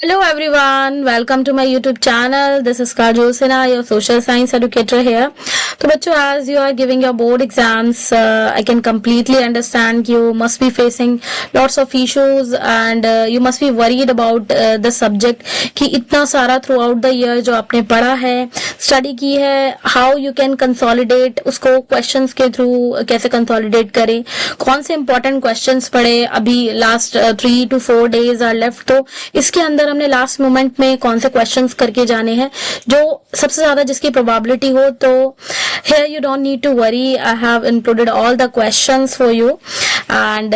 Hello everyone, welcome to my YouTube channel. This is Kajol Sinha, your social science educator here. तो बच्चों, as you are giving your board exams, I can completely understand you must be facing lots of issues and you must be worried about the subject कि इतना सारा throughout the year जो आपने पढ़ा है, study की है, how you can consolidate उसको questions के through कैसे consolidate करें, कौन से important questions पढ़े, अभी last 3 to 4 days are left, तो इसके अंदर हमने लास्ट मोमेंट में कौन से क्वेश्चंस करके जाने हैं जो सबसे ज्यादा जिसकी प्रोबेबिलिटी हो. तो here you don't need to worry, I have included all the questions for you and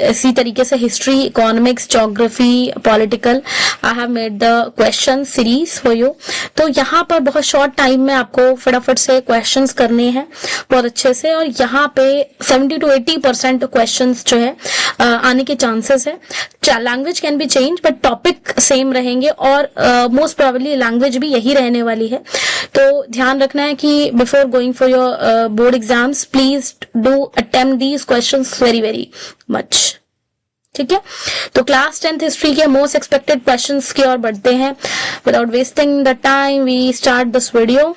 इसी तरीके से history, economics, geography, political I have made the question series for you. तो यहाँ पर बहुत शॉर्ट टाइम में आपको फटाफट से क्वेश्चंस करने हैं बहुत अच्छे से, और यहाँ पे 70 to 80% क्वेश्चंस जो है आने के चांसेस है. Language can be change but topic same रहेंगे और मोस्ट प्रोबेबली लैंग्वेज भी यही रहने वाली है. तो ध्यान रखना है कि before going for your board exams please do attempt these questions very very much. ठीक है, तो क्लास 10th हिस्ट्री के मोस्ट एक्सपेक्टेड क्वेश्चंस की ओर बढ़ते हैं. Without wasting the time we start this video.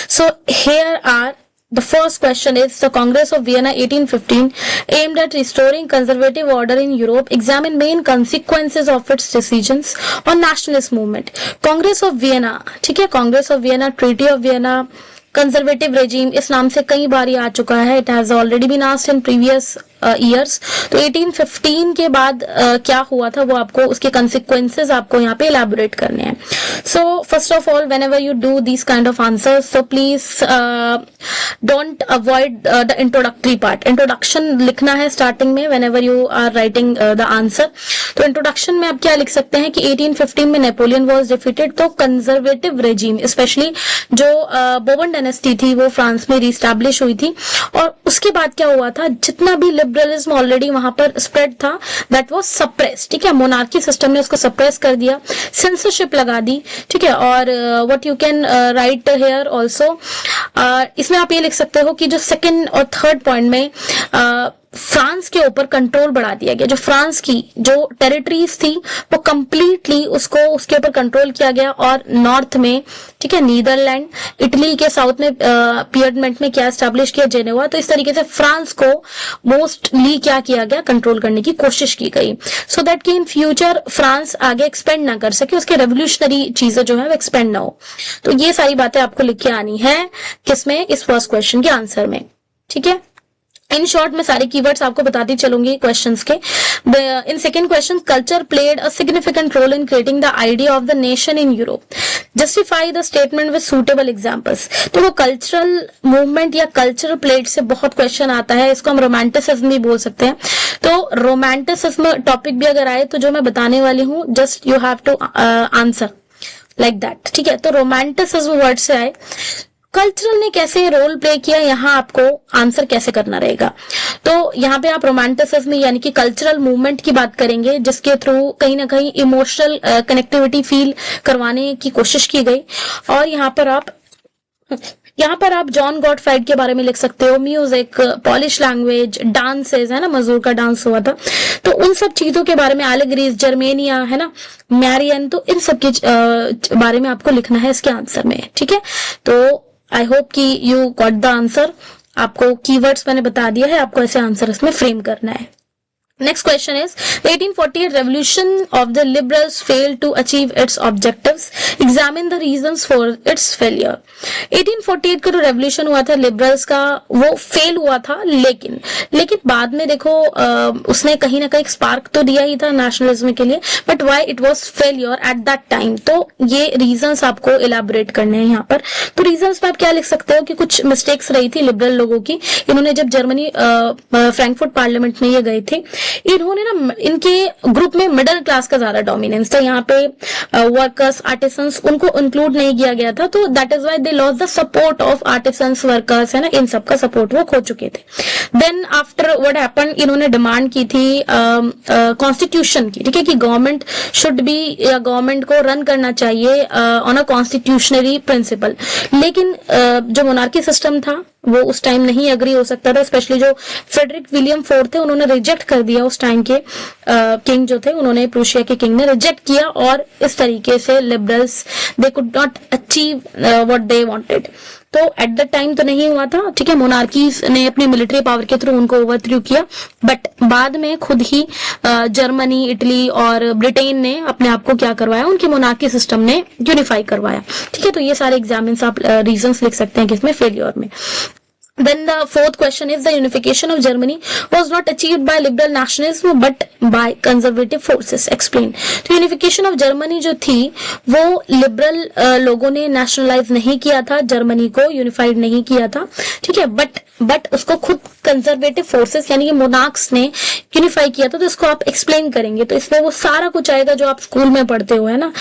So here are the first question is the Congress of Vienna 1815 aimed at restoring conservative order in Europe. Examine main consequences of its decisions on nationalist movement. Congress of Vienna, ठीक है, Congress of Vienna, Treaty of Vienna, conservative regime इस नाम से कई बार आ चुका है. It has already been asked in previous years. तो 1815 के बाद क्या हुआ था वो आपको उसके कंसिक्वेंसेस आपको यहाँ पे एलैबोरेट करने हैं. So first of all whenever you do this kind of answers so please don't avoid the introductory part. Introduction लिखना है स्टार्टिंग में whenever you are writing the answer. तो इंट्रोडक्शन में आप क्या लिख सकते हैं कि 1815 में नेपोलियन वॉज डिफीटेड. तो कंजर्वेटिव रेजिम स्पेशली जो बोर्बन डायनेस्टी थी वो फ्रांस में रीस्टैब्लिश हुई थी, और उसके बाद क्या हुआ था, जितना भी लिबरलिज्म ऑलरेडी वहां पर स्प्रेड था दैट वाज सप्रेस. ठीक है, मोनार्की सिस्टम ने उसको सप्रेस कर दिया, सेंसरशिप लगा दी. ठीक है, और what you can right here also, इसमें आप ये लिख सकते हो कि जो सेकंड और थर्ड पॉइंट में फ्रांस के ऊपर कंट्रोल बढ़ा दिया गया. जो फ्रांस की जो टेरिटरीज थी वो कंप्लीटली उसको उसके ऊपर कंट्रोल किया गया, और नॉर्थ में, ठीक है, नीदरलैंड, इटली के साउथ में पियरमेंट में क्या एस्टैब्लिश किया, जेनेवा. तो इस तरीके से फ्रांस को मोस्टली क्या किया गया, कंट्रोल करने की कोशिश की गई, सो दैट कि इन फ्यूचर फ्रांस आगे एक्सपेंड ना कर सके, उसके रेवोल्यूशनरी चीजें जो है वो एक्सपेंड ना हो. तो ये सारी बातें आपको लिख के आनी है किसमें, इस फर्स्ट क्वेश्चन के आंसर में. ठीक है, इन शॉर्ट में सारे कीवर्ड्स आपको बताती चलूंगी क्वेश्चंस के. In second question, culture played a significant role in creating the idea of the nation in Europe. Justify the statement with suitable examples. तो वो कल्चरल मूवमेंट या कल्चरल प्लेड से बहुत क्वेश्चन आता है. इसको हम रोमांटिसिज्म भी बोल सकते हैं. तो रोमांटिसिज्म टॉपिक भी अगर आए तो जो मैं बताने वाली हूँ, just you have to answer like that. ठीक है, तो रोमांटिसिज्म वर्ड से आए, कल्चरल ने कैसे रोल प्ले किया, यहाँ आपको आंसर कैसे करना रहेगा. तो यहाँ पे आप रोमांटिसिज्म यानी कि कल्चरल मूवमेंट की बात करेंगे जिसके थ्रू कहीं ना कहीं इमोशनल कनेक्टिविटी फील करवाने की कोशिश की गई. और यहाँ पर आप जॉन गॉटफ्राइड के बारे में लिख सकते हो. म्यूजिक, पॉलिश लैंग्वेज, डांसेस, है ना, मजूर का डांस हुआ था, तो उन सब चीजों के बारे में, एलेगरीज, जर्मेनिया, है ना, मैरियन, तो इन सब के बारे में आपको लिखना है इसके आंसर में. ठीक है, तो आई होप कि यू गॉट द आंसर. आपको कीवर्ड्स मैंने बता दिया है, आपको ऐसे आंसर इसमें फ्रेम करना है. Next question is, the 1848 revolution of the liberals failed to achieve its objectives. Examine the reasons for its failure. 1848 का जो रेवोल्यूशन हुआ था लिबरल्स का, वो फेल हुआ था, लेकिन बाद में देखो उसने कहीं ना कहीं स्पार्क तो दिया ही था नेशनलिज्म के लिए, but why it was failure at that time. तो ये रीजंस आपको इलैबोरेट करने हैं यहाँ पर. तो रीजंस में आप क्या लिख सकते हो कि कुछ मिस्टेक्स रही थी लिबरल लोगों की. इन्होंने जब जर्मनी फ्रैंकफर्ट पार्लियामेंट में ये गए थे, इन्होंने ना, इनके ग्रुप में मिडिल क्लास का ज्यादा डोमिनेंस था. यहाँ पे वर्कर्स, आर्टिसंस, उनको इंक्लूड नहीं किया गया था. तो that is why they lost the support of artisans, workers, है ना, इन सब का सपोर्ट वो खो चुके थे. देन आफ्टर व्हाट हैपन, इन्होंने डिमांड की थी कॉन्स्टिट्यूशन की, ठीक है, कि गवर्नमेंट शुड बी, या गवर्नमेंट को रन करना चाहिए ऑन अ कॉन्स्टिट्यूशनरी प्रिंसिपल। लेकिन जो मोनार्की सिस्टम था वो उस टाइम नहीं एग्री हो सकता था, स्पेशली जो फ्रेडरिक विलियम फोर्थ थे उन्होंने रिजेक्ट कर दिया, उस टाइम के किंग जो थे उन्होंने, प्रूशिया के किंग ने रिजेक्ट किया, और इस तरीके से liberals they could not achieve what they wanted. तो एट द टाइम तो नहीं हुआ था, ठीक है, मोनार्कीज ने अपनी मिलिट्री पावर के थ्रू उनको ओवरथ्रू किया, बट बाद में खुद ही जर्मनी, इटली और ब्रिटेन ने अपने आप को क्या करवाया, उनकी मोनार्की सिस्टम ने यूनिफाई करवाया, ठीक है। तो ये सारे एग्जाम्स आप रीजंस लिख सकते हैं किसमें, फेलियर में। Then the fourth question is the unification of Germany was not achieved by liberal nationalism but by conservative forces. Explain. तो unification of Germany जो थी वो liberal लोगों ने nationalize नहीं किया था, जर्मनी को unified नहीं किया था, ठीक है, बट उसको खुद कंजर्वेटिव फोर्सेस यानी कि मोनार्क्स ने यूनिफाई किया था। तो इसको आप एक्सप्लेन करेंगे, तो इसमें वो सारा कुछ आएगा जो आप स्कूल में पढ़ते हो, है ना।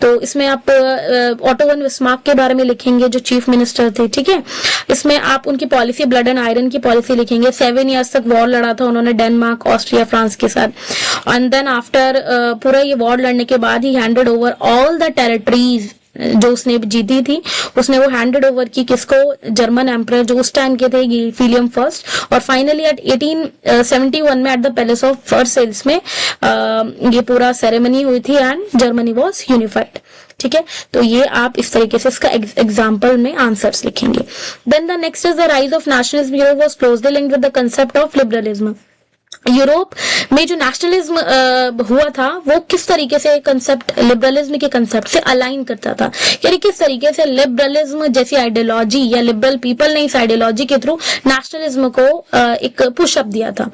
तो इसमें आप ऑटो वन बिस्मार्क के बारे में लिखेंगे जो चीफ मिनिस्टर थे, ठीक है। इसमें आप उनकी पॉलिसी, ब्लड एंड आयरन की पॉलिसी लिखेंगे। 7 ईयर्स तक वॉर लड़ा था उन्होंने डेनमार्क, ऑस्ट्रिया, फ्रांस के साथ। एंड देन आफ्टर पूरा ये वॉर लड़ने के बाद ही handed over all the territories जो उसने जीती थी, उसने वो हैंडेड ओवर की किसको, जर्मन एम्परर जो उस टाइम के थे, विलियम फर्स्ट। और फाइनली एट 1871 में at the palace of Versailles में ये पूरा सेरेमनी हुई थी एंड जर्मनी वाज यूनिफाइड, ठीक है। तो ये आप इस तरीके से इसका एग्जाम्पल में आंसर्स लिखेंगे। Then the next is the rise of nationalism Europe was closely linked with the concept of liberalism. Europe में जो नेशनलिज्म हुआ था वो किस तरीके से कंसेप्ट, लिबरलिज्म के कंसेप्ट से अलाइन करता था, यानी किस तरीके से लिबरलिज्म जैसी आइडियोलॉजी या लिबरल पीपल ने इस आइडियोलॉजी के थ्रू नेशनलिज्म को एक पुशअप दिया था।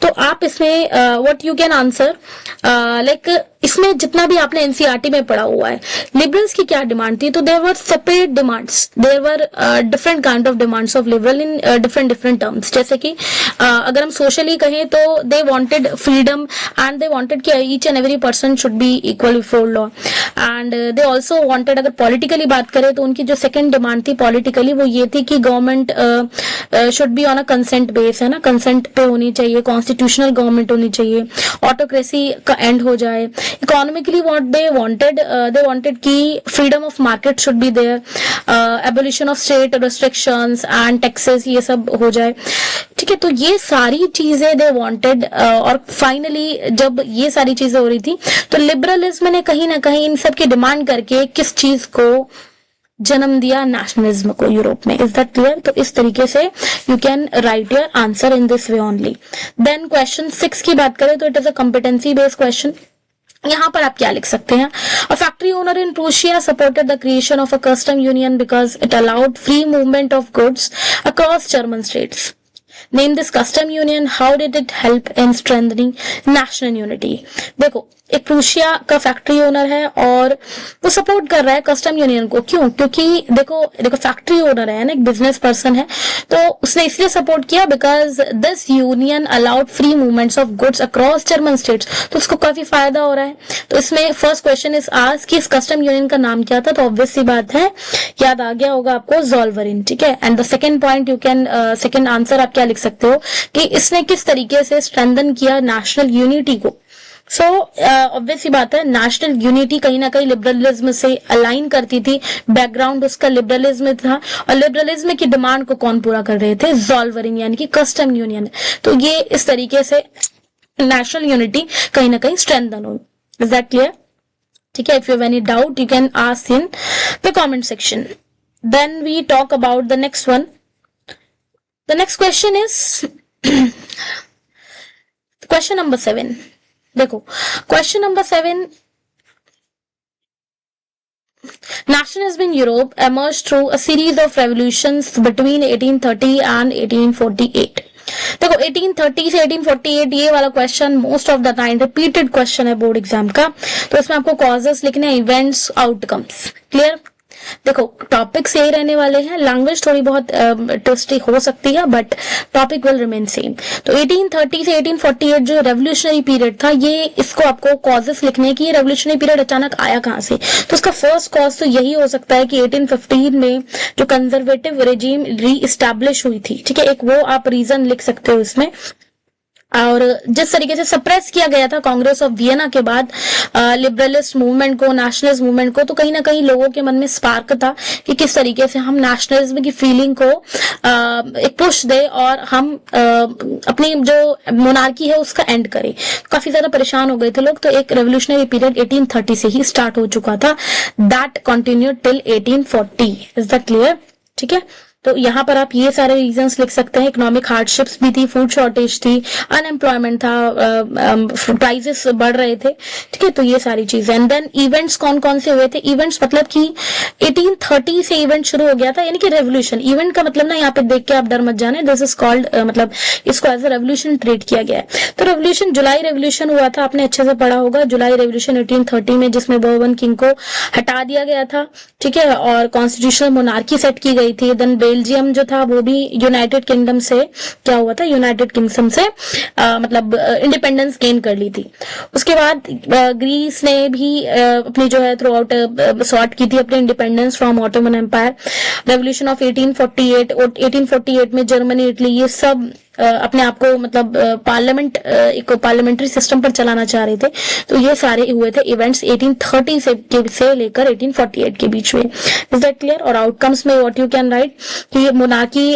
तो आप इसमें what you can answer, like इसमें जितना भी आपने एनसीईआरटी में पढ़ा हुआ है, लिबरल्स की क्या डिमांड थी, तो there were separate demands, there were different kind of demands of liberal in different terms. जैसे कि अगर हम सोशली कहें तो they wanted freedom and they wanted कि each and every person should be equal before law, and they also wanted, अगर politically बात करें तो उनकी जो सेकंड डिमांड थी पॉलिटिकली वो ये थी कि government should be on a consent base, है ना, कंसेंट पे होनी चाहिए, कॉन्स्टिट्यूशनल गवर्नमेंट होनी चाहिए, ऑटोक्रेसी का एंड हो जाए। इकोनॉमिकली व्हाट दे वांटेड कि freedom of market should be there, abolition of state restrictions and taxes, ये सब हो जाए, ठीक है। तो ये सारी चीजें दे वांटेड, और फाइनली जब ये सारी चीजें हो रही थी तो लिबरलिज्म ने कहीं ना कहीं इन सब की डिमांड करके किस चीज को जन्म दिया, नेशनलिज्म को यूरोप में। Is that clear? तो इस तरीके से you can write your answer in this way only. Then question 6 की बात करें तो it is a competency based question. यहाँ पर आप क्या लिख सकते हैं, a factory owner in Prussia supported the creation of a custom union because it allowed free movement of goods across German states. Name this custom union. How did it help in strengthening national unity? देखो, एक Prussia का factory owner है और वो support कर रहा है custom union को। क्यों? क्योंकि देखो फैक्ट्री ओनर है ना, एक बिजनेस पर्सन है, तो उसने इसलिए सपोर्ट किया because this union allowed free movements of goods across German states, तो उसको काफी फायदा हो रहा है। तो इसमें फर्स्ट क्वेश्चन इज आस्क्ड कि इस कस्टम यूनियन का नाम क्या था, तो ऑब्वियस सी बात है याद आ गया होगा आपको, ज़ोल्वरिन, ठीक है। And the second point you can, second answer आप क्या लिख सकते हो कि इसने किस तरीके से स्ट्रेंथन किया नेशनल यूनिटी को। सो ऑब्वियस सी बात है, नेशनल यूनिटी कहीं ना कहीं लिबरलिज्म से अलाइन करती थी, बैकग्राउंड उसका लिबरलिज्म था, और लिबरलिज्म की डिमांड को कौन पूरा कर रहे थे, ज़ोल्वरिन यानी कि कस्टम यूनियन। तो ये इस तरीके से नेशनल यूनिटी कहीं ना कहीं स्ट्रेंथन हो। Is that clear? ठीक है। If you have any doubt you can ask in the comment section. Then we talk about the next one. The next question is question number 7. देखो, question number 7. Nationalism in Europe emerged through a series of revolutions between 1830 and 1848. देखो 1830 से 1848 ये वाला question most of the time repeated question है board exam का। तो इसमें आपको कॉजेस लिखने हैं, इवेंट्स, आउटकम्स। क्लियर? देखो टॉपिक्स यही रहने वाले हैं, लैंग्वेज थोड़ी बहुत ट्विस्टी हो सकती है but topic will remain same. तो 1830 से 1848 जो रेवोल्यूशनरी पीरियड था, ये इसको आपको कॉजेस लिखने की, ये रेवोल्यूशनरी पीरियड अचानक आया कहां से। तो उसका फर्स्ट कॉज तो यही हो सकता है कि 1815 में जो कंजर्वेटिव रेजिम री इस्टेब्लिश हुई थी, ठीक है, एक वो आप रीजन लिख सकते हो इसमें। और जिस तरीके से सप्रेस किया गया था कांग्रेस ऑफ वियना के बाद लिबरलिस्ट मूवमेंट को, नेशनलिस्ट मूवमेंट को, तो कहीं ना कहीं लोगों के मन में स्पार्क था कि किस तरीके से हम नेशनलिज्म की फीलिंग को एक पुश दे और हम अपनी जो मोनार्की है उसका एंड करें। काफी ज्यादा परेशान हो गए थे लोग, तो एक रेवोल्यूशनरी पीरियड 1830 से ही स्टार्ट हो चुका था, that continued till 1840। Is that clear? ठीक है, तो यहाँ पर आप ये सारे रीजंस लिख सकते हैं। इकोनॉमिक हार्डशिप्स भी थी, फूड शॉर्टेज थी, अनएम्प्लॉयमेंट था, प्राइसेस बढ़ रहे थे, ठीक है, तो ये सारी चीजें। एंड देन इवेंट्स कौन कौन से हुए थे? इवेंट्स मतलब कि 1830 से इवेंट शुरू हो गया था, यानी कि रेवोल्यूशन। इवेंट का मतलब ना यहाँ पे देख के आप डर मत जाने, दिस इज कॉल्ड मतलब इसको एज ए रेवोल्यूशन ट्रीट किया गया है। तो रेवोल्यूशन, जुलाई रेवोल्यूशन हुआ था, आपने अच्छे से पढ़ा होगा, जुलाई रेवोल्यूशन 1830 में, जिसमें बोर्बन किंग को हटा दिया गया था, ठीक है, और कॉन्स्टिट्यूशनल मोनार्की सेट की गई थी। देन बेल्जियम जो था वो भी यूनाइटेड किंगडम से क्या हुआ था, यूनाइटेड किंगडम से मतलब इंडिपेंडेंस गेन कर ली थी। उसके बाद ग्रीस ने भी अपनी जो है थ्रू आउट सॉर्ट की थी अपने independence from Ottoman empire. Revolution of 1848 में जर्मनी, इटली, ये सब अपने आप को मतलब पार्लियामेंट, एक पार्लियामेंट्री सिस्टम पर चलाना चाह रहे थे। तो ये सारे हुए थे इवेंट्स 1830 से लेकर 1848 के बीच में। Is that clear? और आउटकम्स में व्हाट यू कैन राइट कि मोनार्की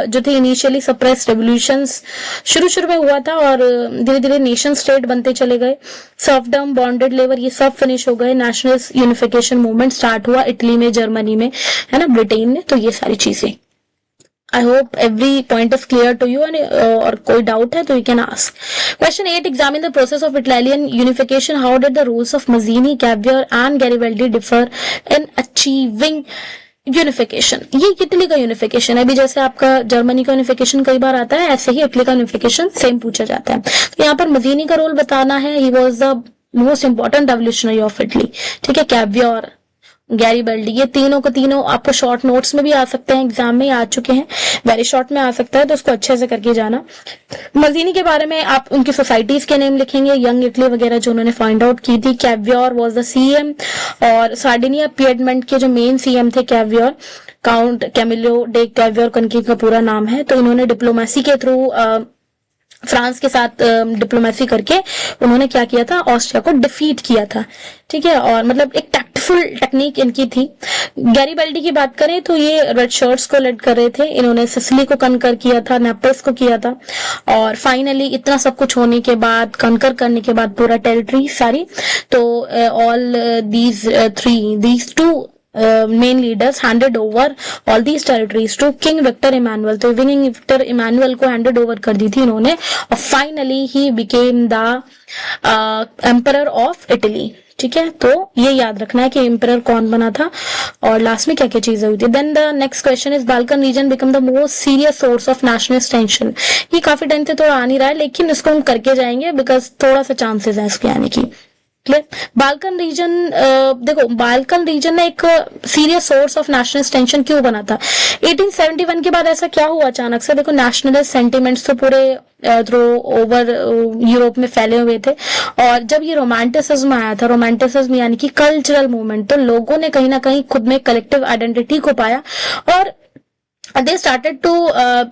जो थे इनिशियली सप्रेस, रेवोल्यूशंस शुरू में हुआ था और धीरे धीरे नेशन स्टेट बनते चले गए। सर्फडम, बॉन्डेड लेबर, ये सब फिनिश हो गए। नेशनल यूनिफिकेशन मूवमेंट स्टार्ट हुआ इटली में, जर्मनी में, है ना, ब्रिटेन में। तो ये सारी चीजें, I hope every point is clear to you, and और कोई डाउट है तो you can ask. Question 8. Examine the process of Italian unification. How did the rules of Mazzini, Cavour and Garibaldi differ in achieving unification? ये Italy का unification है। अभी जैसे आपका जर्मनी का यूनिफिकेशन कई बार आता है, ऐसे ही इटली का यूनिफिकेशन सेम पूछा जाता है। तो यहाँ पर मजीनी का रोल बताना है। He was the most important revolutionary of Italy, ठीक है। कैवियर, गैरिबल्डी, ये तीनों को तीनों आपको शॉर्ट नोट्स में भी आ सकते हैं, एग्जाम में आ चुके हैं, वेरी शॉर्ट में आ सकता है, तो उसको अच्छे से करके जाना। मजीनी के बारे में आप उनकी सोसाइटीज के नेम लिखेंगे, यंग इटली वगैरह जो उन्होंने फाइंड आउट की थी। कैवियर वाज द सीएम, और सार्डिनिया पिएडमेंट के जो मेन सीएम थे Cavour, count Camillo de Cavour उनकी का पूरा नाम है। तो इन्होंने डिप्लोमेसी के थ्रू फ्रांस के साथ डिप्लोमेसी करके उन्होंने क्या किया था, ऑस्ट्रिया को डिफीट किया था, ठीक है, और मतलब एक टैक्टफुल टेक्निक इनकी थी। गैरिबल्डी की बात करें तो ये रेड शर्ट्स को लेड कर रहे थे, इन्होंने सिसिली को कनकर किया था, नेपल्स को किया था, और फाइनली इतना सब कुछ होने के बाद, कनकर करने के बाद पूरा टेरिटरी सारी, तो all these two main leaders handed over all these territories to King Victor Emmanuel. तो King Victor Emmanuel को handed over कर दी थी इन्होंने, और finally he became the emperor of Italy, ठीक है। तो ये याद रखना है कि एम्परर कौन बना था और लास्ट में क्या क्या चीजें हुई थी। Then the next question is Balkan region become the most serious source of nationalist tension. ये काफी टाइम से थोड़ा आ नहीं रहा है, लेकिन इसको हम करके जाएंगे बिकॉज थोड़ा सा चांसेस है इसके आने की। क्लियर? बाल्कन रीजन, देखो बाल्कन रीजन ने एक serious source of nationalist tension क्यों बना था? 1871 के बाद ऐसा क्या हुआ अचानक से? देखो नेशनलिस्ट सेंटिमेंट्स तो पूरे थ्रू ओवर यूरोप में फैले हुए थे, और जब ये रोमांटिसिज्म आया था, रोमांटिसिज्म यानी कि कल्चरल मूवमेंट, तो लोगों ने कहीं ना कहीं खुद में कलेक्टिव आइडेंटिटी को पाया और दे स्टार्टेड टू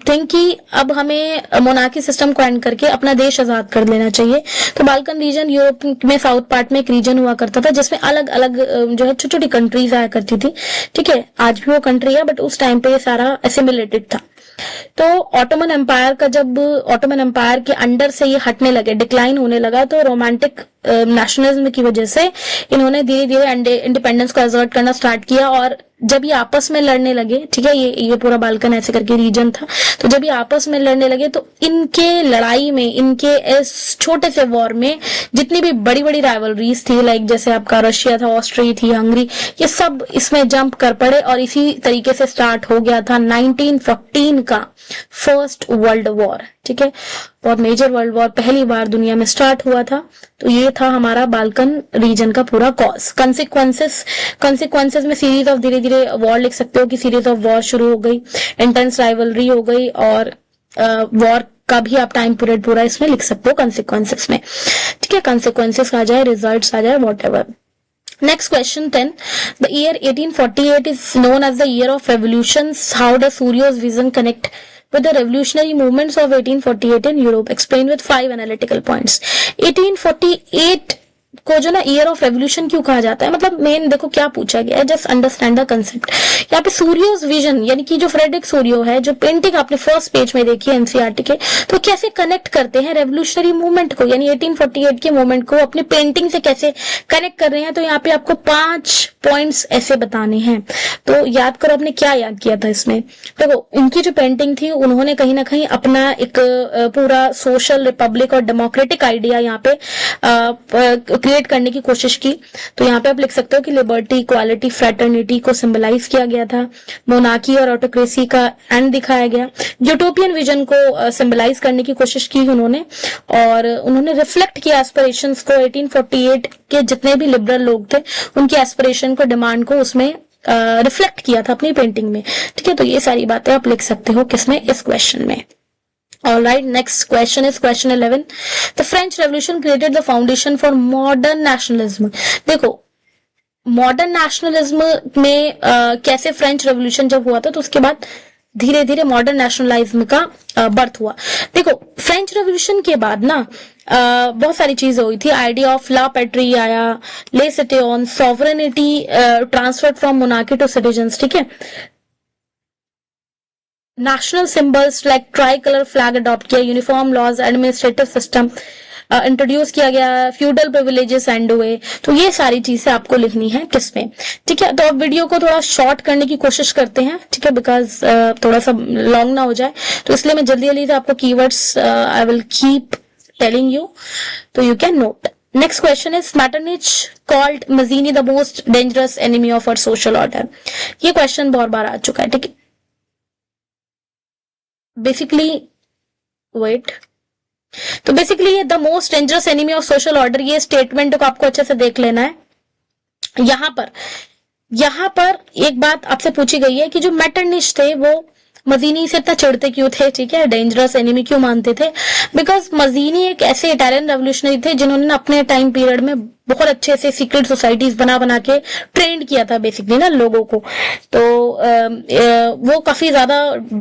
थिंक कि अब हमें मोनार्की सिस्टम को एंड करके अपना देश आजाद कर लेना चाहिए। तो बाल्कन रीजन यूरोप में साउथ पार्ट में एक रीजन हुआ करता था जिसमें अलग अलग जो है छोटी छोटी कंट्रीज आया करती थी, ठीक है। आज भी वो कंट्री है, बट उस टाइम पे ये सारा एसिमिलेटेड था। तो ऑटोमन एम्पायर का, जब ऑटोमन एम्पायर के अंडर से ये हटने लगे, डिक्लाइन होने लगा, तो रोमांटिक नेशनलिज्म की वजह से इन्होंने धीरे धीरे इंडिपेंडेंस को असर्ट करना स्टार्ट किया। और जब ये आपस में लड़ने लगे, ठीक है, ये पूरा बाल्कन ऐसे करके रीजन था, तो जब ये आपस में लड़ने लगे तो इनके लड़ाई में, इनके इस छोटे से वॉर में जितनी भी बड़ी बड़ी राइवलरीज थी, लाइक जैसे आपका रशिया था, ऑस्ट्रिया थी, हंगरी, ये सब इसमें जंप कर पड़े, और इसी तरीके से स्टार्ट हो गया था 1914 का फर्स्ट वर्ल्ड वॉर, ठीक है। बहुत मेजर वर्ल्ड वॉर पहली बार दुनिया में स्टार्ट हुआ था। तो ये था हमारा बाल्कन रीजन का पूरा कॉज। कंसिक्वेंसेस में सीरीज ऑफ, धीरे धीरे वॉर लिख सकते हो कि सीरीज ऑफ वॉर शुरू हो गई, इंटेंस राइवलरी हो गई, और वॉर का भी आप टाइम पीरियड पूरा इसमें लिख सकते हो कंसिक्वेंसेस में, ठीक है। कंसिक्वेंसेस आ जाए, रिजल्ट्स आ जाए, whatever. Next question 10. The year 1848 is known as the year of revolutions. How does Suryo's vision connect with the revolutionary movements of 1848 in Europe. Explain with 5 analytical points. 1848 को जो ना year of revolution क्यों कहा जाता है, मतलब main देखो क्या पूछा गया है, जस्ट अंडरस्टैंड द कंसेप्ट। यहाँ पे सूर्योस विजन यानी कि जो फ्रेडरिक सूर्यो है, जो पेंटिंग आपने फर्स्ट पेज में देखी है एनसीईआरटी के, तो कैसे कनेक्ट करते हैं रेवोल्यूशनरी मूवमेंट को, यानी 1848 के मूवमेंट को अपनी पेंटिंग से कैसे कनेक्ट कर रहे हैं। तो यहाँ पे आपको 5 पॉइंट्स ऐसे बताने हैं, तो याद करो आपने क्या याद किया था इसमें। देखो इनकी जो पेंटिंग थी, उन्होंने कहीं ना कहीं अपना एक पूरा सोशल रिपब्लिक और डेमोक्रेटिक आइडिया यहाँ पे क्रिएट करने की कोशिश की। तो यहाँ पे आप लिख सकते हो कि लिबर्टी, इक्वालिटी, फ्रेटर्निटी को सिंबलाइज किया गया था, मोनार्की और ऑटोक्रेसी का एंड दिखाया गया, यूटोपियन विजन को सिंबलाइज करने की कोशिश की उन्होंने, और उन्होंने रिफ्लेक्ट किया एस्पिरेशंस को। 1848 के जितने भी लिबरल लोग थे उनकी एस्पिरेशन को, डिमांड को उसमें रिफ्लेक्ट किया था अपनी पेंटिंग में। ठीक है, तो ये सारी बातें आप लिख सकते हो किसमें, इस क्वेश्चन में। All right, next question is question 11. The French Revolution created the foundation for modern nationalism. देखो मॉडर्न नेशनलिज्म में कैसे फ्रेंच रेवोल्यूशन जब हुआ था, तो उसके बाद धीरे धीरे मॉडर्न नेशनलिज्म का बर्थ हुआ। देखो फ्रेंच रेवोल्यूशन के बाद ना बहुत सारी चीजें हुई थी। आइडिया ऑफ ला पैट्री आया, le citoyen, sovereignty transferred from monarchy to citizens. ठीक है, national symbols like tricolour flag adopt किया, uniform laws, administrative system introduce किया गया, फ्यूडल प्रिविलेजेस एंड हुए। तो ये सारी चीजें आपको लिखनी है किसमें। ठीक है, तो अब वीडियो को थोड़ा शॉर्ट करने की कोशिश करते हैं, ठीक है, बिकॉज थोड़ा सा लॉन्ग ना हो जाए, तो इसलिए मैं जल्दी जल्दी से आपको keywords I will keep telling you, तो you can note. Next question is Metternich called Mazzini the most dangerous enemy of our social order. ये क्वेश्चन बहुत बार आ चुका है। ठीक है, तो बेसिकली ये the most dangerous enemy of social order, ये स्टेटमेंट को आपको अच्छे से देख लेना है। यहाँ पर एक बात आपसे पूछी गई है कि जो मेटरनिच थे वो मजीनी से इतना चिढ़ते क्यों थे, ठीक है, डेंजरस एनिमी क्यों मानते थे। बिकॉज मजीनी एक ऐसे इटालियन रेवोल्यूशनरी थे जिन्होंने अपने टाइम पीरियड में बहुत अच्छे से सीक्रेट सोसाइटीज बना के ट्रेंड किया था बेसिकली ना लोगों को। तो वो काफी ज्यादा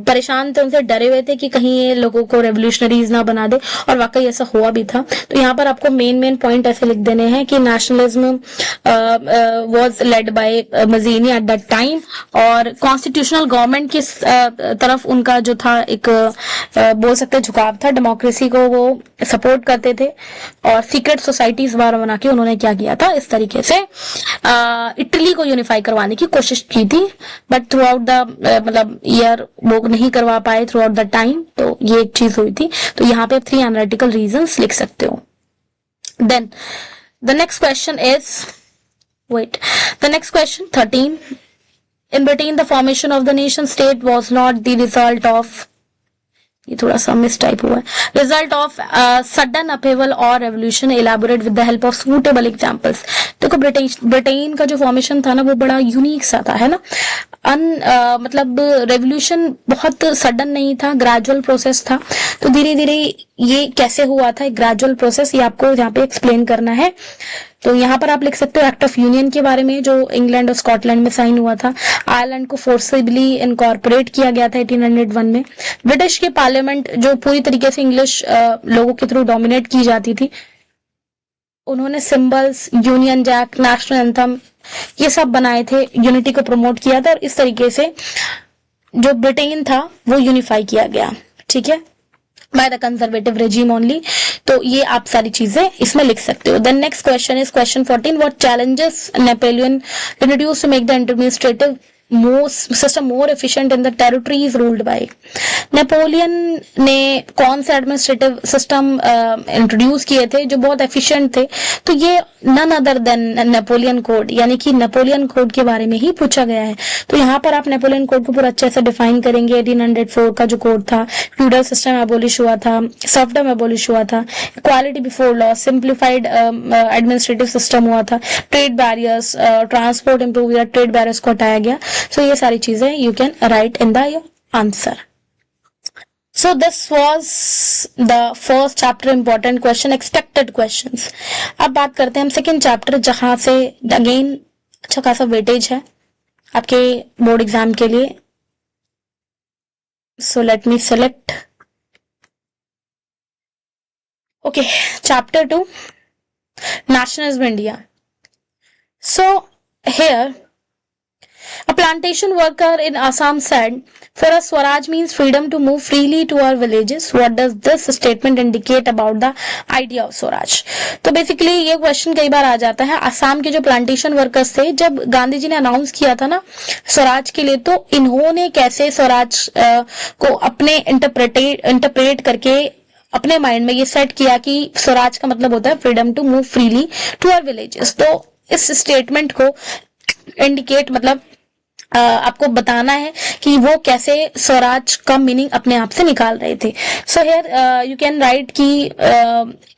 परेशान थे, उनसे डरे हुए थे कि कहीं ये लोगों को रेवोल्यूशनरीज ना बना दे, और वाकई ऐसा हुआ भी था। तो यहाँ पर आपको मेन पॉइंट ऐसे लिख देने हैं कि nationalism was led by मजीनी at that time, और कॉन्स्टिट्यूशनल गवर्नमेंट की तरफ उनका जो था एक बोल सकते हैं झुकाव था, डेमोक्रेसी को वो सपोर्ट करते थे, और सीक्रेट सोसाइटीज बना के उन्होंने क्या किया था, इस तरीके से इटली को यूनिफाई करवाने की कोशिश की थी। बट थ्रू आउट द मतलब ईयर वो नहीं करवा पाए थ्रू आउट द टाइम, तो ये एक चीज हुई थी। तो यहाँ पे 3 एनालिटिकल रीजंस लिख सकते हो। Then the next question is the next question 13. In Britain, the formation of the nation state was not the result of, ये थोड़ा सा मिसटाइप हुआ है, रिजल्ट ऑफ सडन अपहेवल और revolution, elaborate with the help of suitable examples. देखो Britain का जो formation था ना वो बड़ा यूनिक सा था, है ना। मतलब रेवोल्यूशन बहुत सडन नहीं था, ग्रेजुअल प्रोसेस था। तो धीरे धीरे ये कैसे हुआ था, ग्रेजुअल प्रोसेस, ये आपको यहाँ पे एक्सप्लेन करना है। तो यहाँ पर आप लिख सकते हो एक्ट ऑफ यूनियन के बारे में जो इंग्लैंड और स्कॉटलैंड में साइन हुआ था। आयरलैंड को फोर्सिबली इनकॉर्पोरेट किया गया था 1801 में। ब्रिटिश के पार्लियामेंट जो पूरी तरीके से इंग्लिश लोगों के थ्रू डोमिनेट की जाती थी, उन्होंने symbols, union jack, national anthem ये सब बनाए थे, यूनिटी को प्रमोट किया था, और इस तरीके से जो ब्रिटेन था वो यूनिफाई किया गया। ठीक है, by the conservative regime only. तो ये आप सारी चीजें इसमें लिख सकते हो। Then next question is question 14. What challenges Napoleon introduce to make the administrative system more efficient in the territories ruled by. Napoleon ने कौन से एडमिनिस्ट्रेटिव सिस्टम इंट्रोड्यूस किए थे जो बहुत एफिशिएंट थे, तो ये none other than Napoleon code, यानी कि नेपोलियन कोड के बारे में ही पूछा गया है। तो यहाँ पर आप नेपोलियन कोड को पूरा अच्छे से डिफाइन करेंगे। 1804 का जो कोड था, फ्यूडल सिस्टम एबोलिश हुआ था, सर्फडम एबोलिश हुआ था, equality before law, simplified administrative system हुआ था, ट्रेड बैरियर्स, ट्रांसपोर्ट इंप्रूव हुआ, ट्रेड बैरियर्स को हटाया गया। So ये सारी चीजें you can write in the answer. So this was the first chapter important question, expected questions. अब बात करते हैं हम सेकेंड चैप्टर, जहां से अगेन अच्छा खासा वेटेज है आपके बोर्ड एग्जाम के लिए। So let me select. Okay, chapter 2, Nationalism India. So here, a plantation worker in Assam said, for us, Swaraj means freedom to move freely to our villages. What does this statement indicate about the idea of Swaraj? तो basically ये question कई बार आ जाता है. असम के जो plantation workers थे, जब गांधी जी ने अनाउंस किया था ना स्वराज के लिए, तो इन्होंने कैसे स्वराज को अपने इंटरप्रेट करके अपने माइंड में ये सेट किया कि स्वराज का मतलब होता है freedom to move freely to our villages. तो इस स्टेटमेंट को इंडिकेट मतलब आपको बताना है कि वो कैसे स्वराज का मीनिंग अपने आप से निकाल रहे थे. So here you can write कि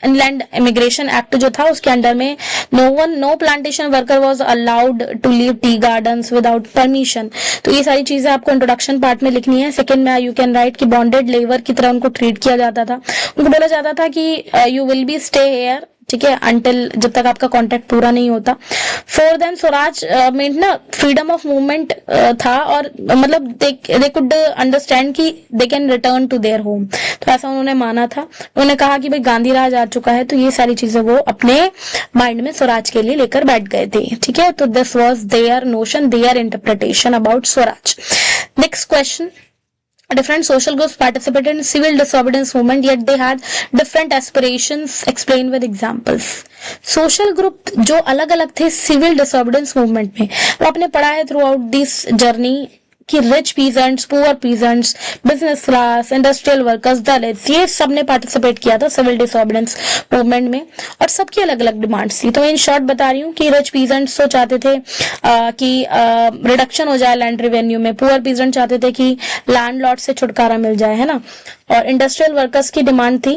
इनलैंड इमिग्रेशन एक्ट जो था उसके अंडर में no plantation worker was allowed to leave tea gardens without permission. तो ये सारी चीजें आपको इंट्रोडक्शन पार्ट में लिखनी है. सेकंड में यू कैन राइट कि बॉन्डेड लेबर की तरह उनको ट्रीट किया जाता था. उनको बोला जाता था कि you will be stay here, ठीक है, अंटिल जब तक आपका कॉन्ट्रैक्ट पूरा नहीं होता. फॉर देम स्वराज मीन ना फ्रीडम ऑफ मूवमेंट था, और मतलब दे कुड अंडरस्टैंड कि they can return to their home. तो ऐसा उन्होंने माना था. उन्होंने कहा कि भाई गांधी राज आ चुका है, तो ये सारी चीजें वो अपने माइंड में स्वराज के लिए लेकर बैठ गए थे. ठीक है, तो this was their notion, their interpretation about swaraj. Next question. Different social groups participated in civil disobedience movement, yet they had different aspirations. Explain with examples. Social group जो अलग अलग थे सिविल डिसऑर्डरेंस मूवमेंट में, वो आपने पढ़ा है थ्रू आउट दिस जर्नी कि rich peasants, poor peasants, business class, industrial workers, Dalits, ये सब ने पार्टिसिपेट किया था सिविल डिसऑर्डरेंस मूवमेंट में, और सबकी अलग अलग डिमांड्स थी. तो मैं इन शॉर्ट बता रही हूँ कि रिच पीजेंट्स तो चाहते थे कि रिडक्शन हो जाए लैंड रेवेन्यू में, पुअर पीजेंट चाहते थे कि लैंडलॉर्ड से छुटकारा मिल जाए, है ना, और इंडस्ट्रियल वर्कर्स की डिमांड थी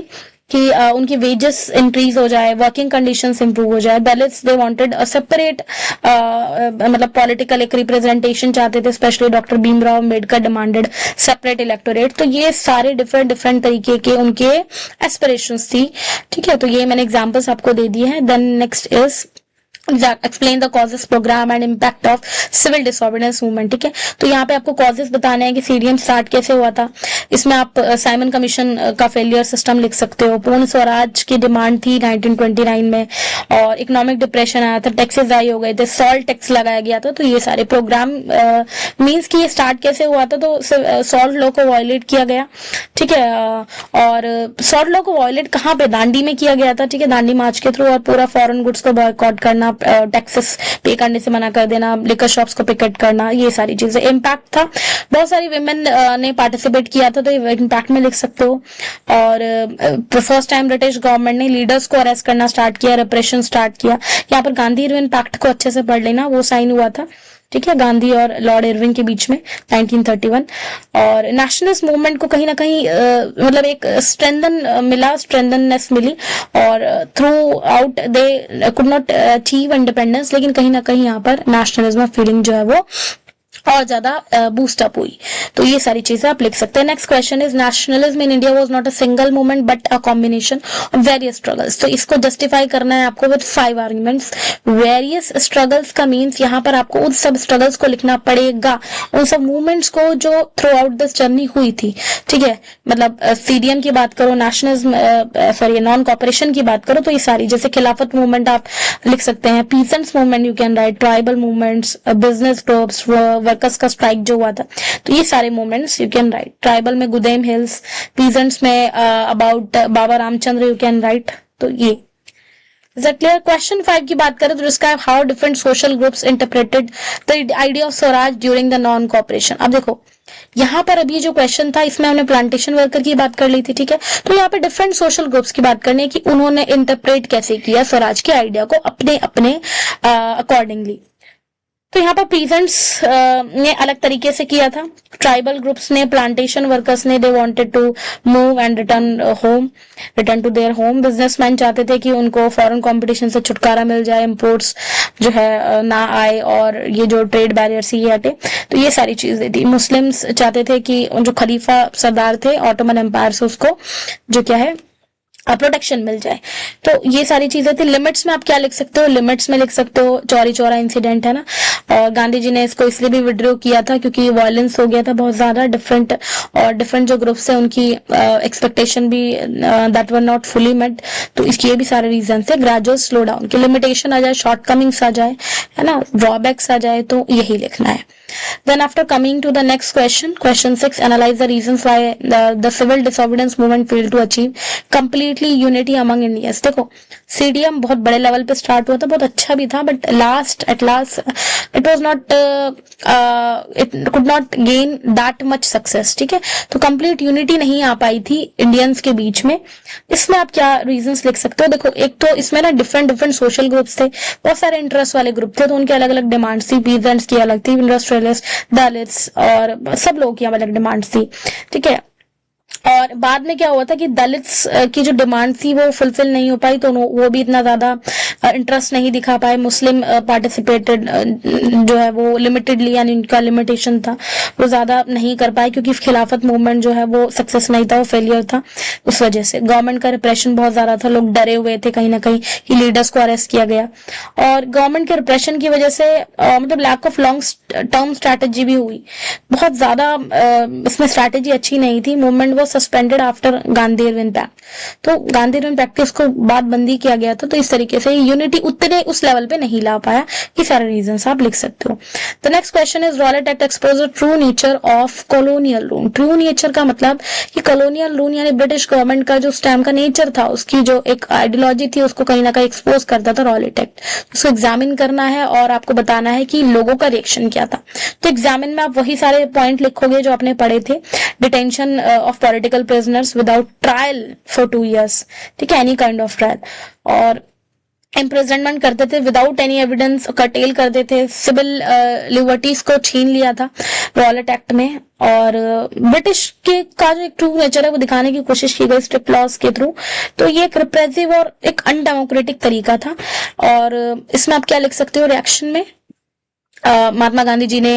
कि उनकी वेजेस इंक्रीज हो जाए, वर्किंग कंडीशंस इंप्रूव हो जाए. Dalits they wanted a separate मतलब पॉलिटिकल एक रिप्रेजेंटेशन चाहते थे. Specially doctor Bhimrao Ambedkar demanded separate electorate. तो ये सारे डिफरेंट तरीके के उनके एस्पिरेशंस थी. ठीक है, तो ये मैंने एग्जांपल्स आपको दे दिए हैं. Then next is explain the causes, program and impact of civil disobedience movement. ठीक है, तो यहाँ पे आपको कॉजेस बताने हैं कि सीडीएम स्टार्ट कैसे हुआ था. इसमें आप साइमन कमीशन का फेलियर सिस्टम लिख सकते हो. पूर्ण स्वराज की डिमांड थी 1929 में, और इकोनॉमिक डिप्रेशन आया था, टैक्सेस हाई हो गए थे, सॉल्ट टैक्स लगाया गया था. तो ये सारे प्रोग्राम मीन्स कि ये स्टार्ट कैसे हुआ था, तो सॉल्ट लॉ को वायलेट किया गया. ठीक है, और सॉल्ट लॉ को वायलेट कहाँ पे, दांडी में किया गया था. ठीक है, दांडी मार्च के थ्रू, और पूरा फॉरेन गुड्स को बॉयकॉट करना, टैक्सेस पे करने से मना कर देना, लिकर शॉप्स को पिकेट करना, ये सारी चीजें. इम्पैक्ट था, बहुत सारी विमेन ने पार्टिसिपेट किया था, तो इम्पैक्ट में लिख सकते हो. और फर्स्ट टाइम ब्रिटिश गवर्नमेंट ने लीडर्स को अरेस्ट करना स्टार्ट किया, रिप्रेशन स्टार्ट किया. यहाँ पर गांधी इरविन पैक्ट को अच्छे से पढ़ लेना, वो साइन हुआ था. ठीक है, गांधी और लॉर्ड इरविन के बीच में 1931. और नेशनलिस्ट मूवमेंट को कहीं ना कहीं मतलब एक स्ट्रेंथनेस मिली, और through out they could not achieve independence, लेकिन कहीं ना कहीं यहाँ पर नेशनलिज्म फीलिंग जो है वो और ज्यादा बूस्ट अप हुई. तो ये सारी चीजें आप लिख सकते हैं. Next question is nationalism in India was not a single movement but a combination of various struggles. तो इसको जस्टिफाई करना है आपको विद 5 आर्गुमेंट्स. वेरियस स्ट्रगल्स का मीन्स यहाँ पर आपको उन सब स्ट्रगल्स को लिखना पड़ेगा, उन सब मूवमेंट्स को जो थ्रू आउट दिस जर्नी हुई थी. ठीक है, मतलब सीडीएम की बात करो, नेशनलिज्म सॉरी नॉन कॉपरेशन की बात करो, तो ये सारी, जैसे खिलाफत मूवमेंट आप लिख सकते हैं, peasants movement you can right, tribal movements, business groups, workers का स्ट्राइक जो हुआ था, तो ये सारे movements you can right. Tribal में गुदेम हिल्स, पीजेंट्स में about Baba Ramchandra you can right. तो ये इज क्लियर. क्वेश्चन 5 की बात करें तो describe how different social groups interpreted the idea of Swaraj during the non cooperation. अब देखो यहाँ पर अभी जो क्वेश्चन था इसमें हमने प्लांटेशन वर्कर की बात कर ली थी. ठीक है, तो यहाँ पे डिफरेंट सोशल ग्रुप्स की बात करनी है कि उन्होंने इंटरप्रेट कैसे किया स्वराज के आइडिया को अपने अपने अकॉर्डिंगली. तो यहाँ पर पीजेंट्स ने अलग तरीके से किया था, ट्राइबल ग्रुप्स ने, प्लांटेशन वर्कर्स ने, they wanted to move and return to their home. Businessman चाहते थे कि उनको फॉरेन कंपटीशन से छुटकारा मिल जाए, इंपोर्ट्स जो है ना आए, और ये जो ट्रेड बैरियर ये हटे. तो ये सारी चीजें थी. मुस्लिम्स चाहते थे कि जो खलीफा सरदार थे ऑटोमन एम्पायर से, उसको जो क्या है प्रोटेक्शन मिल जाए। तो ये सारी चीजें थी। लिमिट्स में आप क्या लिख सकते हो, लिमिट्स में लिख सकते हो चौरी चौरा इंसिडेंट है ना, और गांधी जी ने इसको इसलिए भी विड्रॉ किया था क्योंकि वायलेंस हो गया था बहुत ज्यादा, डिफरेंट जो ग्रुप्स है उनकी एक्सपेक्टेशन भी that were not fully met, तो इसके ये भी सारे रीजन है। ग्रेजुअल स्लो डाउन की लिमिटेशन आ जाए, शॉर्टकमिंग्स आ जाए है ना, ड्रॉबैक्स आ जाए, तो यही लिखना है। Then after coming to the next question, question 6, analyze the reasons why the civil disobedience movement failed to achieve completely unity among Indians। देखो CDM बहुत बड़े लेवल पे स्टार्ट हुआ था, बहुत अच्छा भी था, but at last it was not, it could not gain that much success. ठीक है, तो कंप्लीट यूनिटी नहीं आ पाई थी इंडियंस के बीच में। इसमें आप क्या रीजंस लिख सकते हो, देखो एक तो इसमें ना डिफरेंट सोशल ग्रुप्स थे, बहुत सारे इंटरेस्ट वाले ग्रुप थे, तो उनके अलग अलग डिमांड्स थी। पीजेंट्स की अलग थी, इंडस्ट्रियलिस्ट, दलित्स और सब लोगों की अलग डिमांड्स थी। ठीक है, और बाद में क्या हुआ था कि दलित्स की जो डिमांड थी वो फुलफिल नहीं हो पाई, तो वो भी इतना ज्यादा इंटरेस्ट नहीं दिखा पाए। मुस्लिम पार्टिसिपेटेड जो है वो लिमिटेडली, यानी उनका लिमिटेशन था, वो ज्यादा नहीं कर पाए क्योंकि खिलाफत मूवमेंट जो है वो सक्सेस नहीं था, वो फेलियर था। उस वजह से गवर्नमेंट का रिप्रेशन बहुत ज्यादा था, लोग डरे हुए थे कहीं ना कहीं कि लीडर्स को अरेस्ट किया गया, और गवर्नमेंट के रिप्रेशन की वजह से मतलब lack of long term strategy भी हुई, बहुत ज्यादा इसमें स्ट्रैटेजी अच्छी नहीं थी। मूवमेंट वो suspended after Gandhi Irwin pact, तो गांधी इरविन पैक्ट को बाद बंदी किया गया था, तो इस तरीके से यूनिटी उतने उस लेवल पे नहीं ला पाया। ये सारे रीजंस आप लिख सकते हो। The next question is Rowlatt act expose the true nature of colonial rule. True nature का मतलब कि कॉलोनियल रूल यानी ब्रिटिश गवर्नमेंट का जो उस टाइम का नेचर था, उसकी जो एक आइडियोलॉजी थी, उसको कहीं ना कहीं एक्सपोज करता था रॉलेट एक्ट। उसको एग्जामिन करना है और आपको बताना है कि लोगों का रिएक्शन क्या था। तो एग्जामिन में आप वही सारे पॉइंट लिखोगे जो आपने पढ़े थे। Detention of political prisoners without trial for 2 years, ठीक है, एनी काइंड ऑफ ट्रायल, और इम्प्रिजनमेंट करते थे विदाउट एनी एविडेंस, कर्टेल करते थे, सिविल लिबर्टीज को छीन लिया था रॉलेट एक्ट में। और ब्रिटिश के का जो एक ट्रू नेचर है वो दिखाने की कोशिश की गई स्ट्रिक्ट लॉज के थ्रू। तो ये एक रिप्रेसिव और एक अनडेमोक्रेटिक तरीका था। और इसमें आप क्या लिख सकते हो रिएक्शन में, महात्मा गांधी जी ने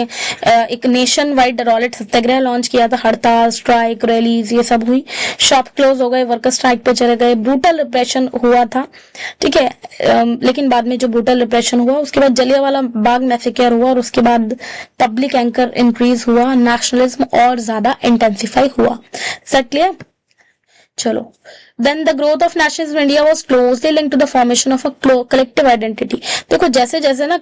एक नेशन वाइड रॉलेट सत्याग्रह लॉन्च किया था। हड़ताल, स्ट्राइक, रैलीज ये सब हुई, शॉप क्लोज हो गए, वर्कर स्ट्राइक पे चले गए, ब्रूटल रिप्रेशन हुआ था। ठीक है, लेकिन बाद में जो ब्रूटल रिप्रेशन हुआ उसके बाद जलियांवाला बाग मैसेकर हुआ, और उसके बाद पब्लिक एंकर इंक्रीज हुआ, नेशनलिज्म और ज्यादा इंटेंसिफाई हुआ। Set clear? चलो, then the growth of nationalism in India was closely linked to the formation of a collective identity। देखो जैसे जैसे ना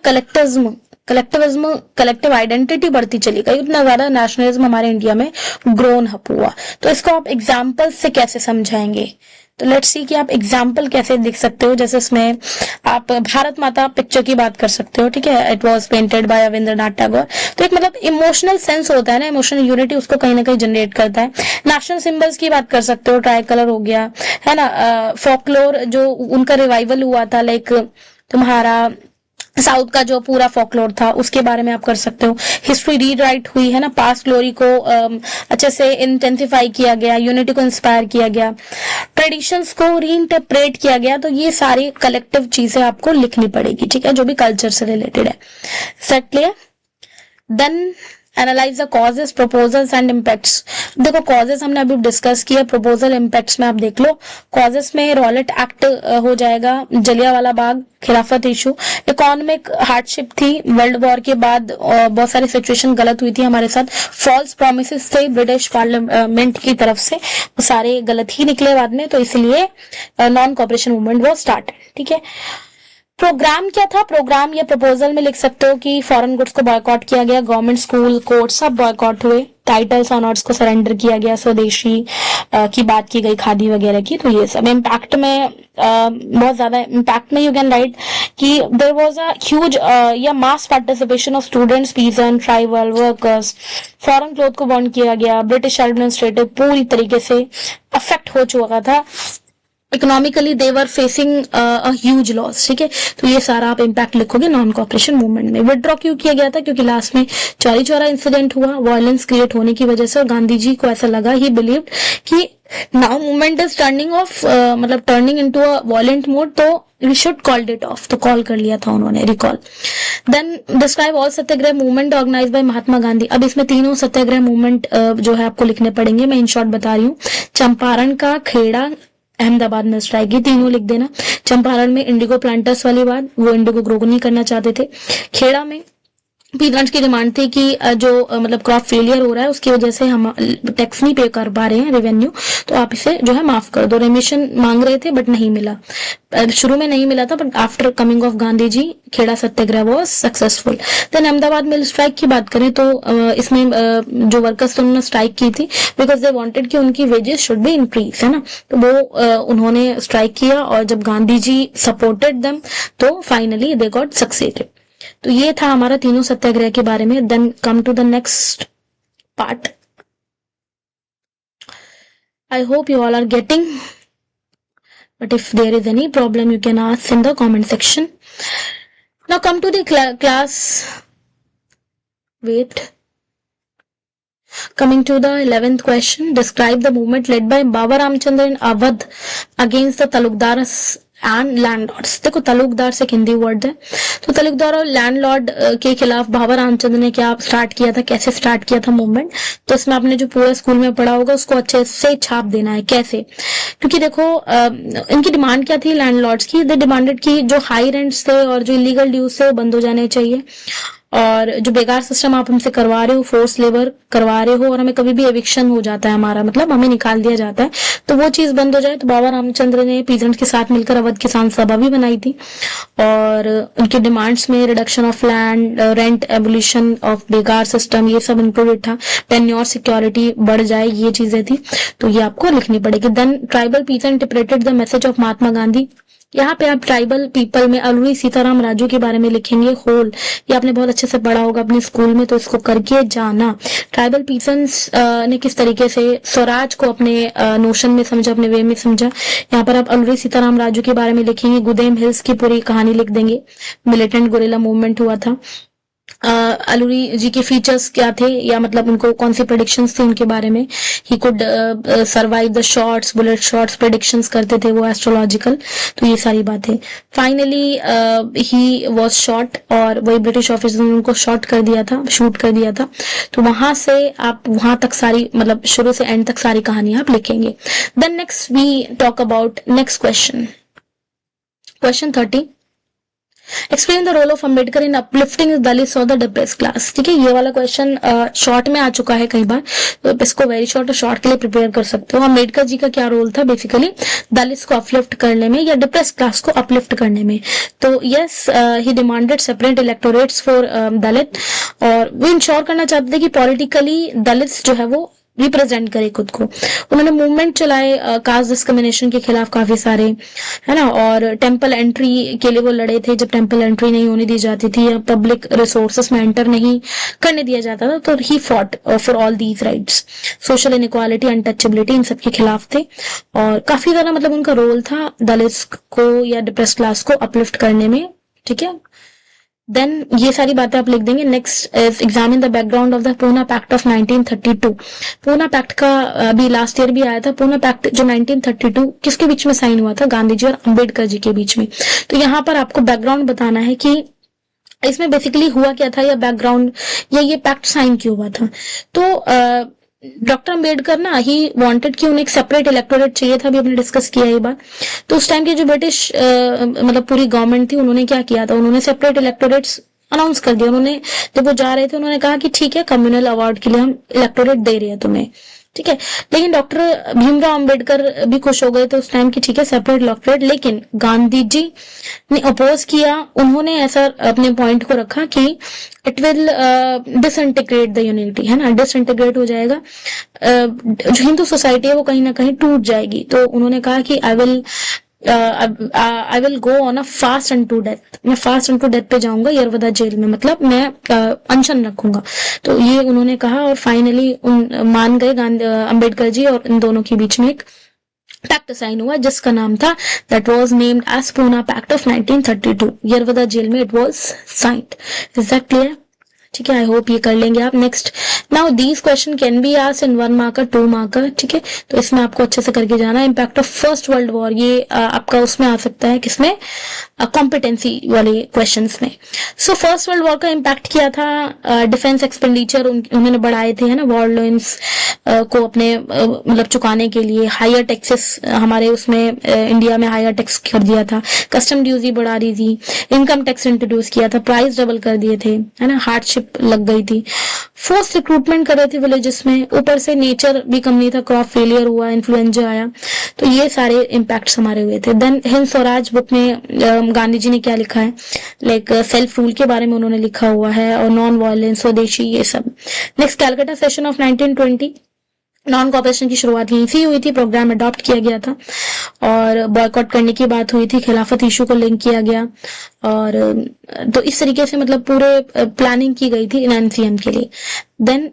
कलेक्टिव आइडेंटिटी बढ़ती चली गई, उतना ज्यादा नेशनलिज्म हमारे इंडिया में ग्रोन अप हुआ। तो इसको आप एग्जाम्पल से कैसे समझाएंगे, तो लेट्स सी कि आप एग्जाम्पल कैसे लिख सकते हो। जैसे इसमें आप भारत माता पिक्चर की बात कर सकते हो, ठीक है, it was painted bye Rabindranath Tagore. तो एक मतलब इमोशनल सेंस होता है ना, इमोशनल यूनिटी उसको कहीं ना कहीं जनरेट करता है। नेशनल सिंबल्स की बात कर सकते हो, ट्राई कलर हो गया है ना, फोकलोर जो उनका रिवाइवल हुआ था, लाइक तुम्हारा साउथ का जो पूरा फोकलोर था उसके बारे में आप कर सकते हो। हिस्ट्री रीराइट हुई है ना, पास्ट ग्लोरी को अच्छे से इंटेंसिफाई किया गया, यूनिटी को इंस्पायर किया गया, ट्रेडिशंस को रीइंटरप्रेट किया गया। तो ये सारी कलेक्टिव चीजें आपको लिखनी पड़ेगी, ठीक है, जो भी कल्चर से रिलेटेड है। सेट clear? Then analyse the causes, proposals and impacts. देखो कॉजेस हमने अभी डिस्कस किया, प्रपोजल इम्पैक्ट्स में आप देख लो। कॉजेस में रॉलेट एक्ट हो जाएगा, Jallianwala Bagh, Khilafat issue, economic hardship थी, वर्ल्ड वॉर के बाद बहुत सारी सिचुएशन गलत हुई थी हमारे साथ, फॉल्स प्रोमिसेस थे ब्रिटिश पार्लियामेंट की तरफ से, वो सारे गलत ही निकले बाद में, तो इसलिए नॉन कॉपरेशन मूवमेंट वो स्टार्ट, ठीक है। प्रोग्राम क्या था, प्रोग्राम या प्रपोजल में लिख सकते हो कि फॉरेन गुड्स को बॉयकॉट किया गया, गवर्नमेंट स्कूल कोर्ट सब बॉयकॉट हुए, टाइटल्स ऑनर्स को सरेंडर किया गया, स्वदेशी की बात की गई, खादी वगैरह की। तो ये सब इम्पैक्ट में बहुत ज्यादा इम्पैक्ट में यू कैन राइट कि देयर वाज अ ह्यूज या mass participation of students, peasant, tribal workers, foreign cloth को बॉन्ड किया गया, ब्रिटिश एडमिनिस्ट्रेटिव पूरी तरीके से अफेक्ट हो चुका था, economically they were facing a huge loss, ठीक है। तो ये सारा आप इम्पैक्ट लिखोगे नॉन कॉपरेशन मूवमेंट में। विड्रॉ क्यों किया गया था, क्योंकि लास्ट में चौरी चौरा इंसिडेंट हुआ, वायलेंस क्रिएट होने की वजह से, और गांधी जी को ऐसा लगा, ही बिलीव्ड कि now movement is turning into a violent mode, तो we should called it off, तो कॉल कर लिया था उन्होंने, recall. Then describe all Satyagraha movement organise by Mahatma Gandhi. अब इसमें तीनों सत्याग्रह मूवमेंट जो है आपको लिखने पड़ेंगे, मैं इन शॉर्ट बता रही हूँ। चंपारण का, खेड़ा अहमदाबाद में स्ट्राइक की, तीनों लिख देना। चंपारण में इंडिगो प्लांटर्स वाली बात, वो इंडिगो ग्रो नहीं करना चाहते थे। खेड़ा में पीतरंज की डिमांड थी कि जो मतलब क्रॉप फेलियर हो रहा है उसकी वजह से हम टैक्स नहीं पे कर पा रहे हैं, रेवेन्यू, तो आप इसे जो है माफ कर दो। रेमिशन मांग रहे थे बट नहीं मिला, शुरू में नहीं मिला था, but after coming of Gandhi ji Kheda satyagraha was successful. Then Ahmedabad mill strike की बात करें तो इसमें जो वर्कर्स उन्होंने स्ट्राइक की थी बिकॉज दे वांटेड कि उनकी वेजेस शुड बी इंक्रीज, है ना, तो वो उन्होंने स्ट्राइक किया और जब गांधी जी सपोर्टेड देम तो फाइनली दे गॉट सक्सेडेड। तो ये था हमारा तीनों सत्याग्रह के बारे में। Then come to the next part. I hope you all are getting, but if there is any problem you can ask in the comment section. Now come to the class. Wait. Coming to the 11th question, describe the movement led by Baba Ramchandra in Awadh against the Talukdars and landlords. देखो तालुकदार से Hindi word है, तो तालुकदार और landlord के खिलाफ बाबा रामचंद्र ने क्या start किया था, कैसे स्टार्ट किया था मूवमेंट, तो इसमें आपने जो पूरा स्कूल में पढ़ा होगा उसको अच्छे से छाप देना है। कैसे, क्योंकि देखो इनकी डिमांड क्या थी लैंडलॉर्ड्स की, दे डिमांडेड की जो हाई रेंट्स थे और जो इलीगल ड्यूज थे वो बंद हो जाने चाहिए, और जो बेकार सिस्टम आप हमसे करवा रहे हो, फोर्स लेबर करवा रहे हो और हमें कभी भी एविक्शन हो जाता है हमारा, मतलब हमें निकाल दिया जाता है, तो वो चीज बंद हो जाए। तो बाबा रामचंद्र ने पीजेंट्स के साथ मिलकर अवध किसान सभा भी बनाई थी और उनकी डिमांड्स में reduction of land rent, abolition of बेकार सिस्टम, ये सब इंक्लूडेड था। टेन्योर सिक्योरिटी बढ़ जाए, ये चीजें थी, तो ये आपको लिखनी पड़ेगी। Then tribal people interpreted the message of Mahatma Gandhi. यहाँ पे आप ट्राइबल पीपल में अलूरी सीताराम राजू के बारे में लिखेंगे होल, ये आपने बहुत अच्छे से पढ़ा होगा अपने स्कूल में, तो इसको करके जाना। ट्राइबल पीपल्स ने किस तरीके से स्वराज को अपने नोशन में समझा, अपने वे में समझा, यहाँ पर आप अलूरी सीताराम राजू के बारे में लिखेंगे। गुदेम हिल्स की पूरी कहानी लिख देंगे, मिलिटेंट गुरिल्ला मूवमेंट हुआ था। अलूरी जी के फीचर्स क्या थे, या मतलब उनको कौन सी प्रेडिक्शंस थी उनके बारे में, he could survive the shots, bullet shots predictions करते थे वो एस्ट्रोलॉजिकल, तो ये सारी बातें। फाइनली ही वाज शॉट और वही ब्रिटिश ऑफिसर ने उनको शूट कर दिया था, तो वहां से आप वहां तक सारी मतलब शुरू से एंड तक सारी कहानी आप लिखेंगे। Then next we talk about next question 30। Explain the role of Ambedkar in uplifting Dalits और द डिप्रेस्ड क्लास। ठीक है, ये वाला क्वेश्चन शॉर्ट में आ चुका है कई बार, तो इसको वेरी शॉर्ट और शॉर्ट के लिए प्रिपेयर कर सकते हो। अम्बेडकर जी का क्या रोल था बेसिकली दलित्स को अपलिफ्ट करने में या डिप्रेस्ड क्लास को अपलिफ्ट करने में। तो yes, he demanded separate electorates for Dalit, और वो इंश्योर करना चाहते थे कि पॉलिटिकली दलित्स जो है वो रिप्रेजेंट करे खुद को। उन्होंने मूवमेंट चलाए कास्ट डिस्क्रिमिनेशन के खिलाफ काफी सारे, है ना, और टेम्पल एंट्री के लिए वो लड़े थे जब टेम्पल एंट्री नहीं होने दी जाती थी या पब्लिक रिसोर्सेस में एंटर नहीं करने दिया जाता था, तो ही fought for all these rights. Social inequality, untouchability, इन सब के खिलाफ थे और काफी ज्यादा मतलब उनका रोल था दलित्स को या डिप्रेस क्लास को अपलिफ्ट करने में। ठीक है, देन ये सारी बातें आप लिख देंगे। Next is examine the background of the Poona pact of 1932। Poona pact का अभी लास्ट ईयर भी आया था। पूना पैक्ट जो 1932 किसके बीच में साइन हुआ था, गांधी जी और अंबेडकर जी के बीच में। तो यहाँ पर आपको बैकग्राउंड बताना है कि इसमें बेसिकली हुआ क्या था, या बैकग्राउंड या ये पैक्ट साइन क्यों हुआ था। तो डॉक्टर अंबेडकर ना ही वांटेड कि उन्हें एक सेपरेट इलेक्टोरेट चाहिए था, अभी हमने डिस्कस किया ये बात। तो उस टाइम की जो ब्रिटिश मतलब पूरी गवर्नमेंट थी, उन्होंने क्या किया था, उन्होंने सेपरेट इलेक्टोरेट्स अनाउंस कर दिया। उन्होंने जब वो जा रहे थे उन्होंने कहा कि ठीक है, कम्युनल अवार्ड के लिए हम इलेक्टोरेट दे रहे हैं तुम्हें, ठीक है। लेकिन डॉक्टर भीमराव अंबेडकर भी खुश हो गए थे उस टाइम की, ठीक है, सेपरेट इलेक्टोरेट। लेकिन गांधी जी ने अपोज किया, उन्होंने ऐसा अपने पॉइंट को रखा कि it will disintegrate the unity, है ना, डिसइंटीग्रेट हो जाएगा, जो हिंदू सोसाइटी है वो कहीं ना कहीं टूट जाएगी। तो उन्होंने कहा कि I will go on a fast unto death, मैं फास्ट अनटू डेथ पे जाऊंगा यरवदा जेल में, मतलब मैं अनशन रखूंगा। तो ये उन्होंने कहा और फाइनली मान गए अंबेडकर जी, और इन दोनों के बीच में एक पैक्ट साइन हुआ जिसका नाम था, that was named as Poona pact of 1932। Yerwada jail में it was signed. Is that clear? ठीक है। आई होप ये कर लेंगे आप। Next, now these question can be asked in 1 marker 2 marker, ठीक है। तो इसमें आपको अच्छे से करके जाना है। Impact of first world war, ये आपका उसमें आ सकता है, किसमें, कॉम्पिटेंसी वाले क्वेश्चंस में। सो फर्स्ट वर्ल्ड वॉर का इम्पैक्ट किया था, डिफेंस एक्सपेंडिचर उन्होंने बढ़ाए थे, है ना, वॉर लोन्स को अपने मतलब चुकाने के लिए। हायर टैक्सेस हमारे उसमें इंडिया में हायर टैक्स कर दिया था, कस्टम ड्यूटी बढ़ा दी थी, इनकम टैक्स इंट्रोड्यूस किया था, प्राइस डबल कर दिए थे, है ना, हार्डशिप लग गई थी, फोर्स रिक्रूटमेंट कर रहे थे विलेजेस में, ऊपर से नेचर भी कम नहीं था, क्रॉप फेलियर हुआ, इन्फ्लुएंजा आया, तो ये सारे इम्पैक्ट्स हमारे हुए थे। देन हिंद स्वराज बुक में गांधी जी ने क्या लिखा है, लाइक सेल्फ रूल के बारे में उन्होंने लिखा हुआ है, और नॉन वायलेंस, स्वदेशी, ये सब। Next, Calcutta session of 1920, non cooperation की शुरुआत यहीं से हुई थी, प्रोग्राम अडॉप्ट किया गया था, और बॉयकॉट करने की बात हुई थी, खिलाफत इशू को लिंक किया गया, और तो इस तरीके से मतलब पूरे प्लानिंग की गई थी एनसीएम के लिए। Then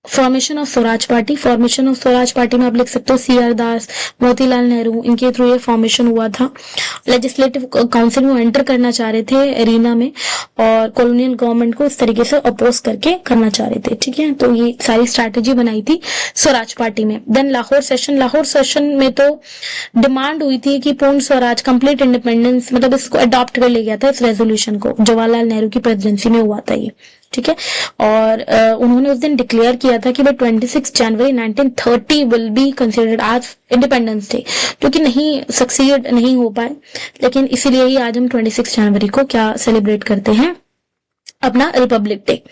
formation of swaraj party, formation of swaraj party में आप लिख सकते हो CR दास, मोतीलाल नेहरू, इनके थ्रू ये फॉर्मेशन हुआ था। लेजिस्लेटिव काउंसिल में एंटर करना चाह रहे थे एरिना में, और कॉलोनियल गवर्नमेंट को इस तरीके से अपोज करके करना चाह रहे थे, ठीक है। तो ये सारी स्ट्रैटेजी बनाई थी स्वराज पार्टी में। Then Lahore session, Lahore session में तो डिमांड हुई थी कि पूर्ण स्वराज, कंप्लीट इंडिपेंडेंस, मतलब इसको अडॉप्ट कर लिया गया था, इस रेजोल्यूशन को, जवाहरलाल नेहरू की प्रेसिडेंसी में हुआ था ये, ठीक है। और उन्होंने उस दिन डिक्लेयर किया था कि भाई 26 जनवरी 1930 विल बी कंसिडर्ड आज इंडिपेंडेंस डे, जो कि नहीं सक्सीड नहीं हो पाए, लेकिन इसीलिए ही आज हम 26 जनवरी को क्या सेलिब्रेट करते हैं, अपना रिपब्लिक डे।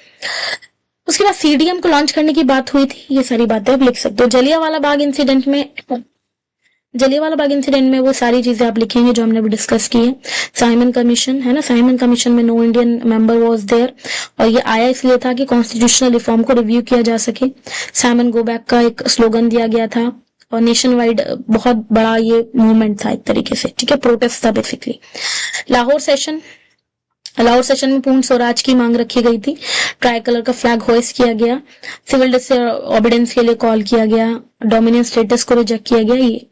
उसके बाद CDM को लॉन्च करने की बात हुई थी, ये सारी बातें आप लिख सकते हो। जलियांवाला बाग इंसिडेंट में वो सारी चीजें आप लिखेंगे जो हमने अभी डिस्कस की है। साइमन कमीशन, है ना, साइमन कमीशन में no Indian member was there, और ये आया इसलिए था कि कॉन्स्टिट्यूशनल रिफॉर्म को रिव्यू किया जा सके। साइमन गो बैक का एक स्लोगन दिया गया था, और नेशन वाइड बहुत बड़ा ये मूवमेंट था एक तरीके से, ठीक है, प्रोटेस्ट था बेसिकली। लाहौर सेशन में पूर्ण स्वराज की मांग रखी गई थी, ट्राई कलर का फ्लैग होइस्ट किया गया, सिविल डिसओबीडियंस के लिए कॉल किया गया, डोमिनियन स्टेटस को रिजेक्ट किया गया। ये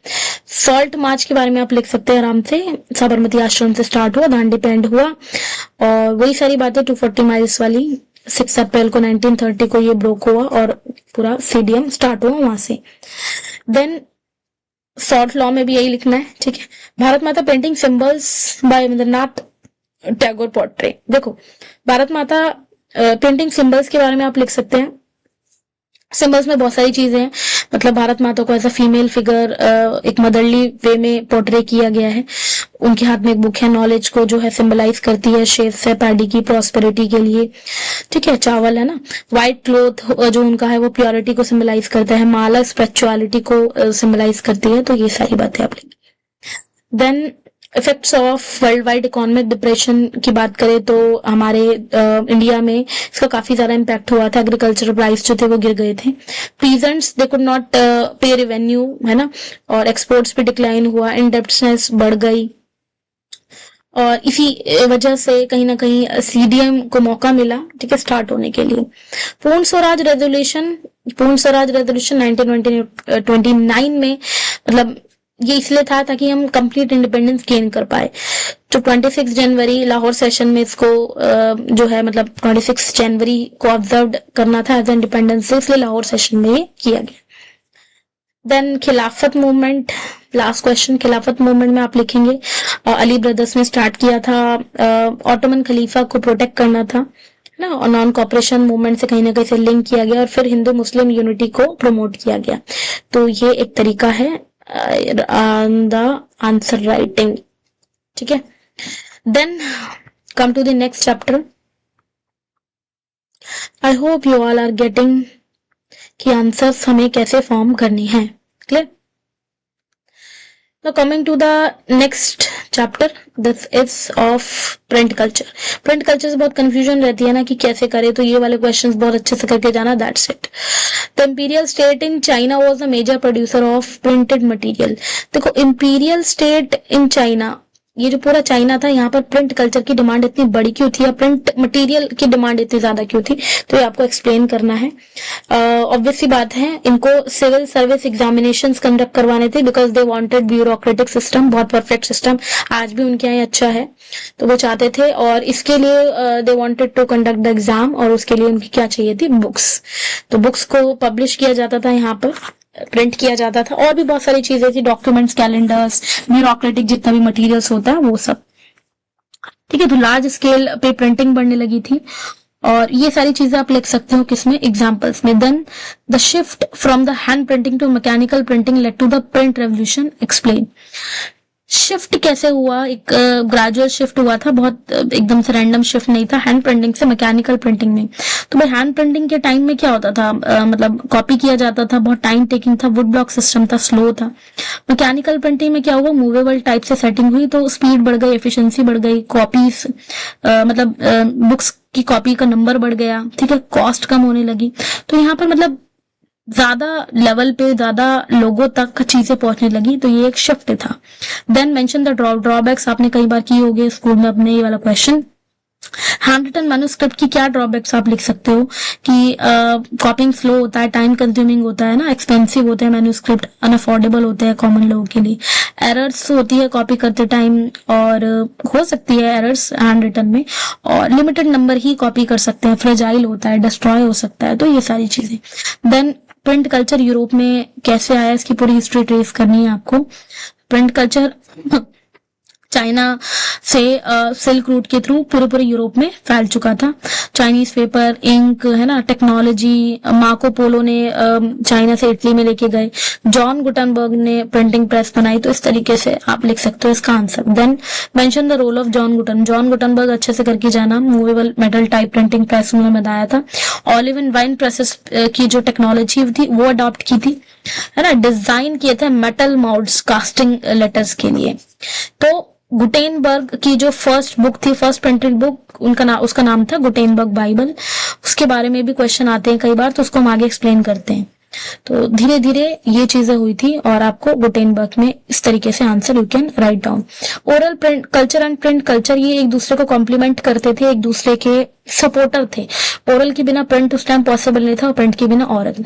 सॉल्ट मार्च के बारे में आप लिख सकते हैं आराम से, साबरमती आश्रम से स्टार्ट हुआ, दांडी पे एंड हुआ, और वही सारी बातें 240 माइल्स वाली। 6 अप्रैल को 1930 को ये ब्रोक हुआ, और पूरा CDM स्टार्ट हुआ वहां से। देन सॉल्ट लॉ में भी यही लिखना है, ठीक है। Bharat Mata painting symbols by Rabindranath Tagore portrait, देखो भारत माता पेंटिंग सिंबल्स के बारे में आप लिख सकते हैं। सिंबल्स में बहुत सारी चीजें हैं, मतलब भारत माता को एज अ फीमेल फिगर एक मदरली वे में पोर्ट्रे किया गया है। उनके हाथ में एक बुक है, नॉलेज को जो है सिंबलाइज करती है, शेफ है पैडी की प्रॉस्पेरिटी के लिए, ठीक है। चावल है ना, व्हाइट क्लोथ जो उनका है वो प्योरिटी को सिंबलाइज करता है, माला स्पिरिचुअलिटी को सिंबलाइज करती है, तो ये सारी बातें आप लिखें। Then effects of world wide economic depression की बात करें तो हमारे इंडिया में इसका काफी ज्यादा इम्पैक्ट हुआ था, एग्रीकल्चर प्राइस जो थे वो गिर गए थे, पीजेंट्स दे कुड नॉट पे रेवेन्यू, है ना, और एक्सपोर्ट्स पे डिक्लाइन हुआ, इंडेप्टनेस बढ़ गई, और इसी वजह से कहीं ना कहीं CDM को मौका मिला, ठीक है, स्टार्ट होने के लिए। पूर्ण स्वराज रेजोल्यूशन 1929 में, मतलब ये इसलिए था ताकि हम कंप्लीट इंडिपेंडेंस गेन कर पाए। तो 26 जनवरी लाहौर सेशन में इसको जो है मतलब 26 जनवरी को ऑब्जर्व करना था एज इंडिपेंडेंस डे, इसलिए लाहौर सेशन में ये किया गया। देन खिलाफत मूवमेंट, लास्ट क्वेश्चन, खिलाफत मूवमेंट में आप लिखेंगे अली ब्रदर्स ने स्टार्ट किया था, ऑटोमन खलीफा को प्रोटेक्ट करना था ना, और नॉन कॉपरेशन मूवमेंट से कहीं ना कहीं से लिंक किया गया, और फिर हिंदू मुस्लिम यूनिटी को प्रमोट किया गया। तो ये एक तरीका है द आंसर राइटिंग, ठीक है। Then come to the next chapter. I hope you all are getting कि आंसर्स हमें कैसे फॉर्म करनी है, clear. Now coming to the next chapter, this is of print culture. Print culture से बहुत confusion रहती है ना कि कैसे करें, तो ये वाले questions बहुत अच्छे से करके जाना, that's it. The imperial state in China was a major producer of printed material. देखो imperial state in China ये जो पूरा चाइना था, यहाँ पर प्रिंट कल्चर की डिमांड इतनी बड़ी क्यों थी, या प्रिंट मटेरियल की डिमांड इतनी ज्यादा क्यों थी, तो ये आपको एक्सप्लेन करना है। ऑब्वियस सी बात है, इनको सिविल सर्विस एग्जामिनेशंस कंडक्ट करवाने थे, because they wanted bureaucratic system, बहुत परफेक्ट सिस्टम आज भी उनके यहाँ अच्छा है, तो वो चाहते थे, और इसके लिए they wanted to conduct the exam, और उसके लिए उनकी क्या चाहिए थी, बुक्स। तो बुक्स को पब्लिश किया जाता था, यहाँ पर प्रिंट किया जाता था, और भी बहुत सारी चीजें थी, डॉक्यूमेंट्स, कैलेंडर्स, ब्यूरोक्रेटिक जितना भी मटेरियल्स होता है वो सब। ठीक है, तो लार्ज स्केल पे प्रिंटिंग बढ़ने लगी थी, और ये सारी चीजें आप लिख सकते हो किसमें, एग्जाम्पल्स में। Then the shift from the hand printing to mechanical printing led to the print revolution, explain. Shift कैसे हुआ, एक ग्रेजुअल शिफ्ट हुआ था, बहुत एकदम से रैंडम शिफ्ट नहीं था, हैंड प्रिंटिंग से मैकेनिकल प्रिंटिंग में। तो भाई हैंड प्रिंटिंग के टाइम में क्या होता था, मतलब कॉपी किया जाता था, बहुत टाइम टेकिंग था, वुड ब्लॉक सिस्टम था, स्लो था। मैकेनिकल प्रिंटिंग में क्या हुआ, मूवेबल टाइप से सेटिंग हुई, तो स्पीड बढ़ गई, एफिशिएंसी बढ़ गई, कॉपीज मतलब बुक्स की कॉपी का नंबर बढ़ गया, ठीक है, कॉस्ट कम होने लगी। तो यहाँ पर मतलब ज्यादा लेवल पे, ज्यादा लोगों तक चीजें पहुंचने लगी, तो ये एक शिफ्ट था। देन मेंशन द ड्रॉबैक्स, आपने कई बार की होगी स्कूल में अपने ये वाला क्वेश्चन। हैंड रिटन मैन्युस्क्रिप्ट की क्या ड्रॉबैक्स आप लिख सकते हो कि कॉपिंग स्लो होता है, टाइम कंज्यूमिंग होता है ना, एक्सपेंसिव होते हैं मैन्युस्क्रिप्ट, अनअफोर्डेबल होते हैं कॉमन लोगों के लिए, एरर्स होती है कॉपी करते टाइम, और हो सकती है एरर्स हैंड रिटन में, और लिमिटेड नंबर ही कॉपी कर सकते हैं, फ्रेजाइल होता है, डिस्ट्रॉय हो सकता है, तो ये सारी चीजें। देन प्रिंट कल्चर यूरोप में कैसे आया, इसकी पूरी हिस्ट्री ट्रेस करनी है आपको। प्रिंट कल्चर चाइना से सिल्क रूट के थ्रू पूरे यूरोप में फैल चुका था। चाइनीज पेपर, इंक, है ना, टेक्नोलॉजी, मार्को पोलो ने चाइना से इटली में लेके गए, जॉन गुटनबर्ग ने प्रिंटिंग प्रेस बनाई, तो इस तरीके से आप लिख सकते हो इसका answer. Then mention the role of John Gutenberg अच्छे से करके जाना, movable metal type printing press उन्होंने बनाया था। ऑलिव एंड वाइन प्रेसेस की जो टेक्नोलॉजी थी वो अडॉप्ट की थी, है ना, डिजाइन किए थे मेटल माउल्ड्स कास्टिंग लेटर्स के लिए। तो गुटेनबर्ग की जो फर्स्ट बुक थी, फर्स्ट प्रिंटेड बुक, उसका नाम था गुटेनबर्ग बाइबल। उसके बारे में भी क्वेश्चन आते हैं कई बार, तो उसको हम आगे एक्सप्लेन करते हैं। तो धीरे धीरे ये चीजें हुई थी, और आपको गुटेनबर्ग में इस तरीके से answer you can write down. Oral print culture and print culture ये एक दूसरे को कॉम्प्लीमेंट करते थे, एक दूसरे के सपोर्टर थे। ओरल के बिना प्रिंट उस टाइम पॉसिबल नहीं था, और प्रिंट के बिना ओरल।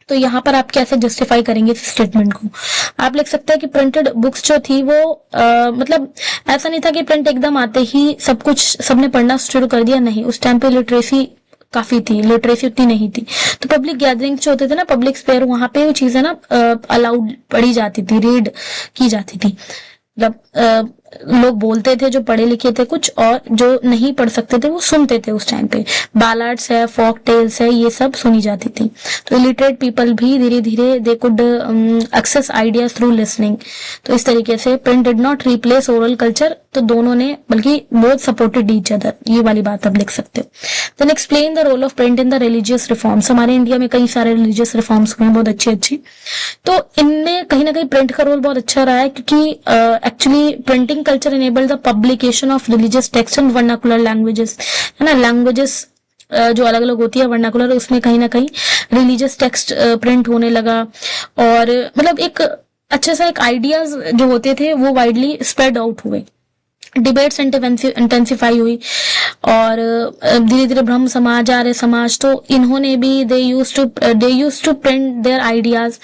तो यहाँ पर आप कैसे जस्टिफाई करेंगे इस स्टेटमेंट को, आप लिख सकते हैं कि प्रिंटेड बुक्स जो थी वो मतलब ऐसा नहीं था कि प्रिंट एकदम आते ही सब कुछ सबने पढ़ना शुरू कर दिया, नहीं, उस टाइम पे लिटरेसी काफी थी, लिटरेसी उतनी नहीं थी। तो पब्लिक गैदरिंग्स जो होते थे ना, पब्लिक स्पेयर, वहां पे वो चीजें ना अलाउड पढ़ी जाती थी, रीड की जाती थी, मतलब लोग बोलते थे जो पढ़े लिखे थे कुछ, और जो नहीं पढ़ सकते थे वो सुनते थे। उस टाइम पे बालार्ड्स है, फोक टेल्स है, ये सब सुनी जाती थी। तो इलिटरेट पीपल भी धीरे धीरे they could access ideas through listening. तो इस तरीके से print did not replace oral culture, तो दोनों ने बल्कि बोथ सपोर्टेड ईच अदर, ये वाली बात आप लिख सकते हो। Then explain the role of print in the religious reforms. हमारे इंडिया में कई सारे रिलीजियस रिफॉर्म्स हुए हैं, बहुत अच्छे, तो इनमें कहीं ना कहीं प्रिंट का रोल बहुत अच्छा रहा है, क्योंकि actually printing culture enabled the publication of religious text in vernacular languages, है ना, लैंग्वेजेस जो अलग अलग होती है वर्नाकुलर, उसमें कहीं ना कहीं रिलीजियस टेक्स्ट प्रिंट होने लगा, और मतलब एक अच्छे सा एक आइडियाज जो होते थे वो वाइडली स्प्रेड आउट हुए। डिबेट्स इंटेंसिफाई हुई, और धीरे धीरे ब्रह्म समाज, आर्य समाज, तो इन्होंने भी they use to print their ideas,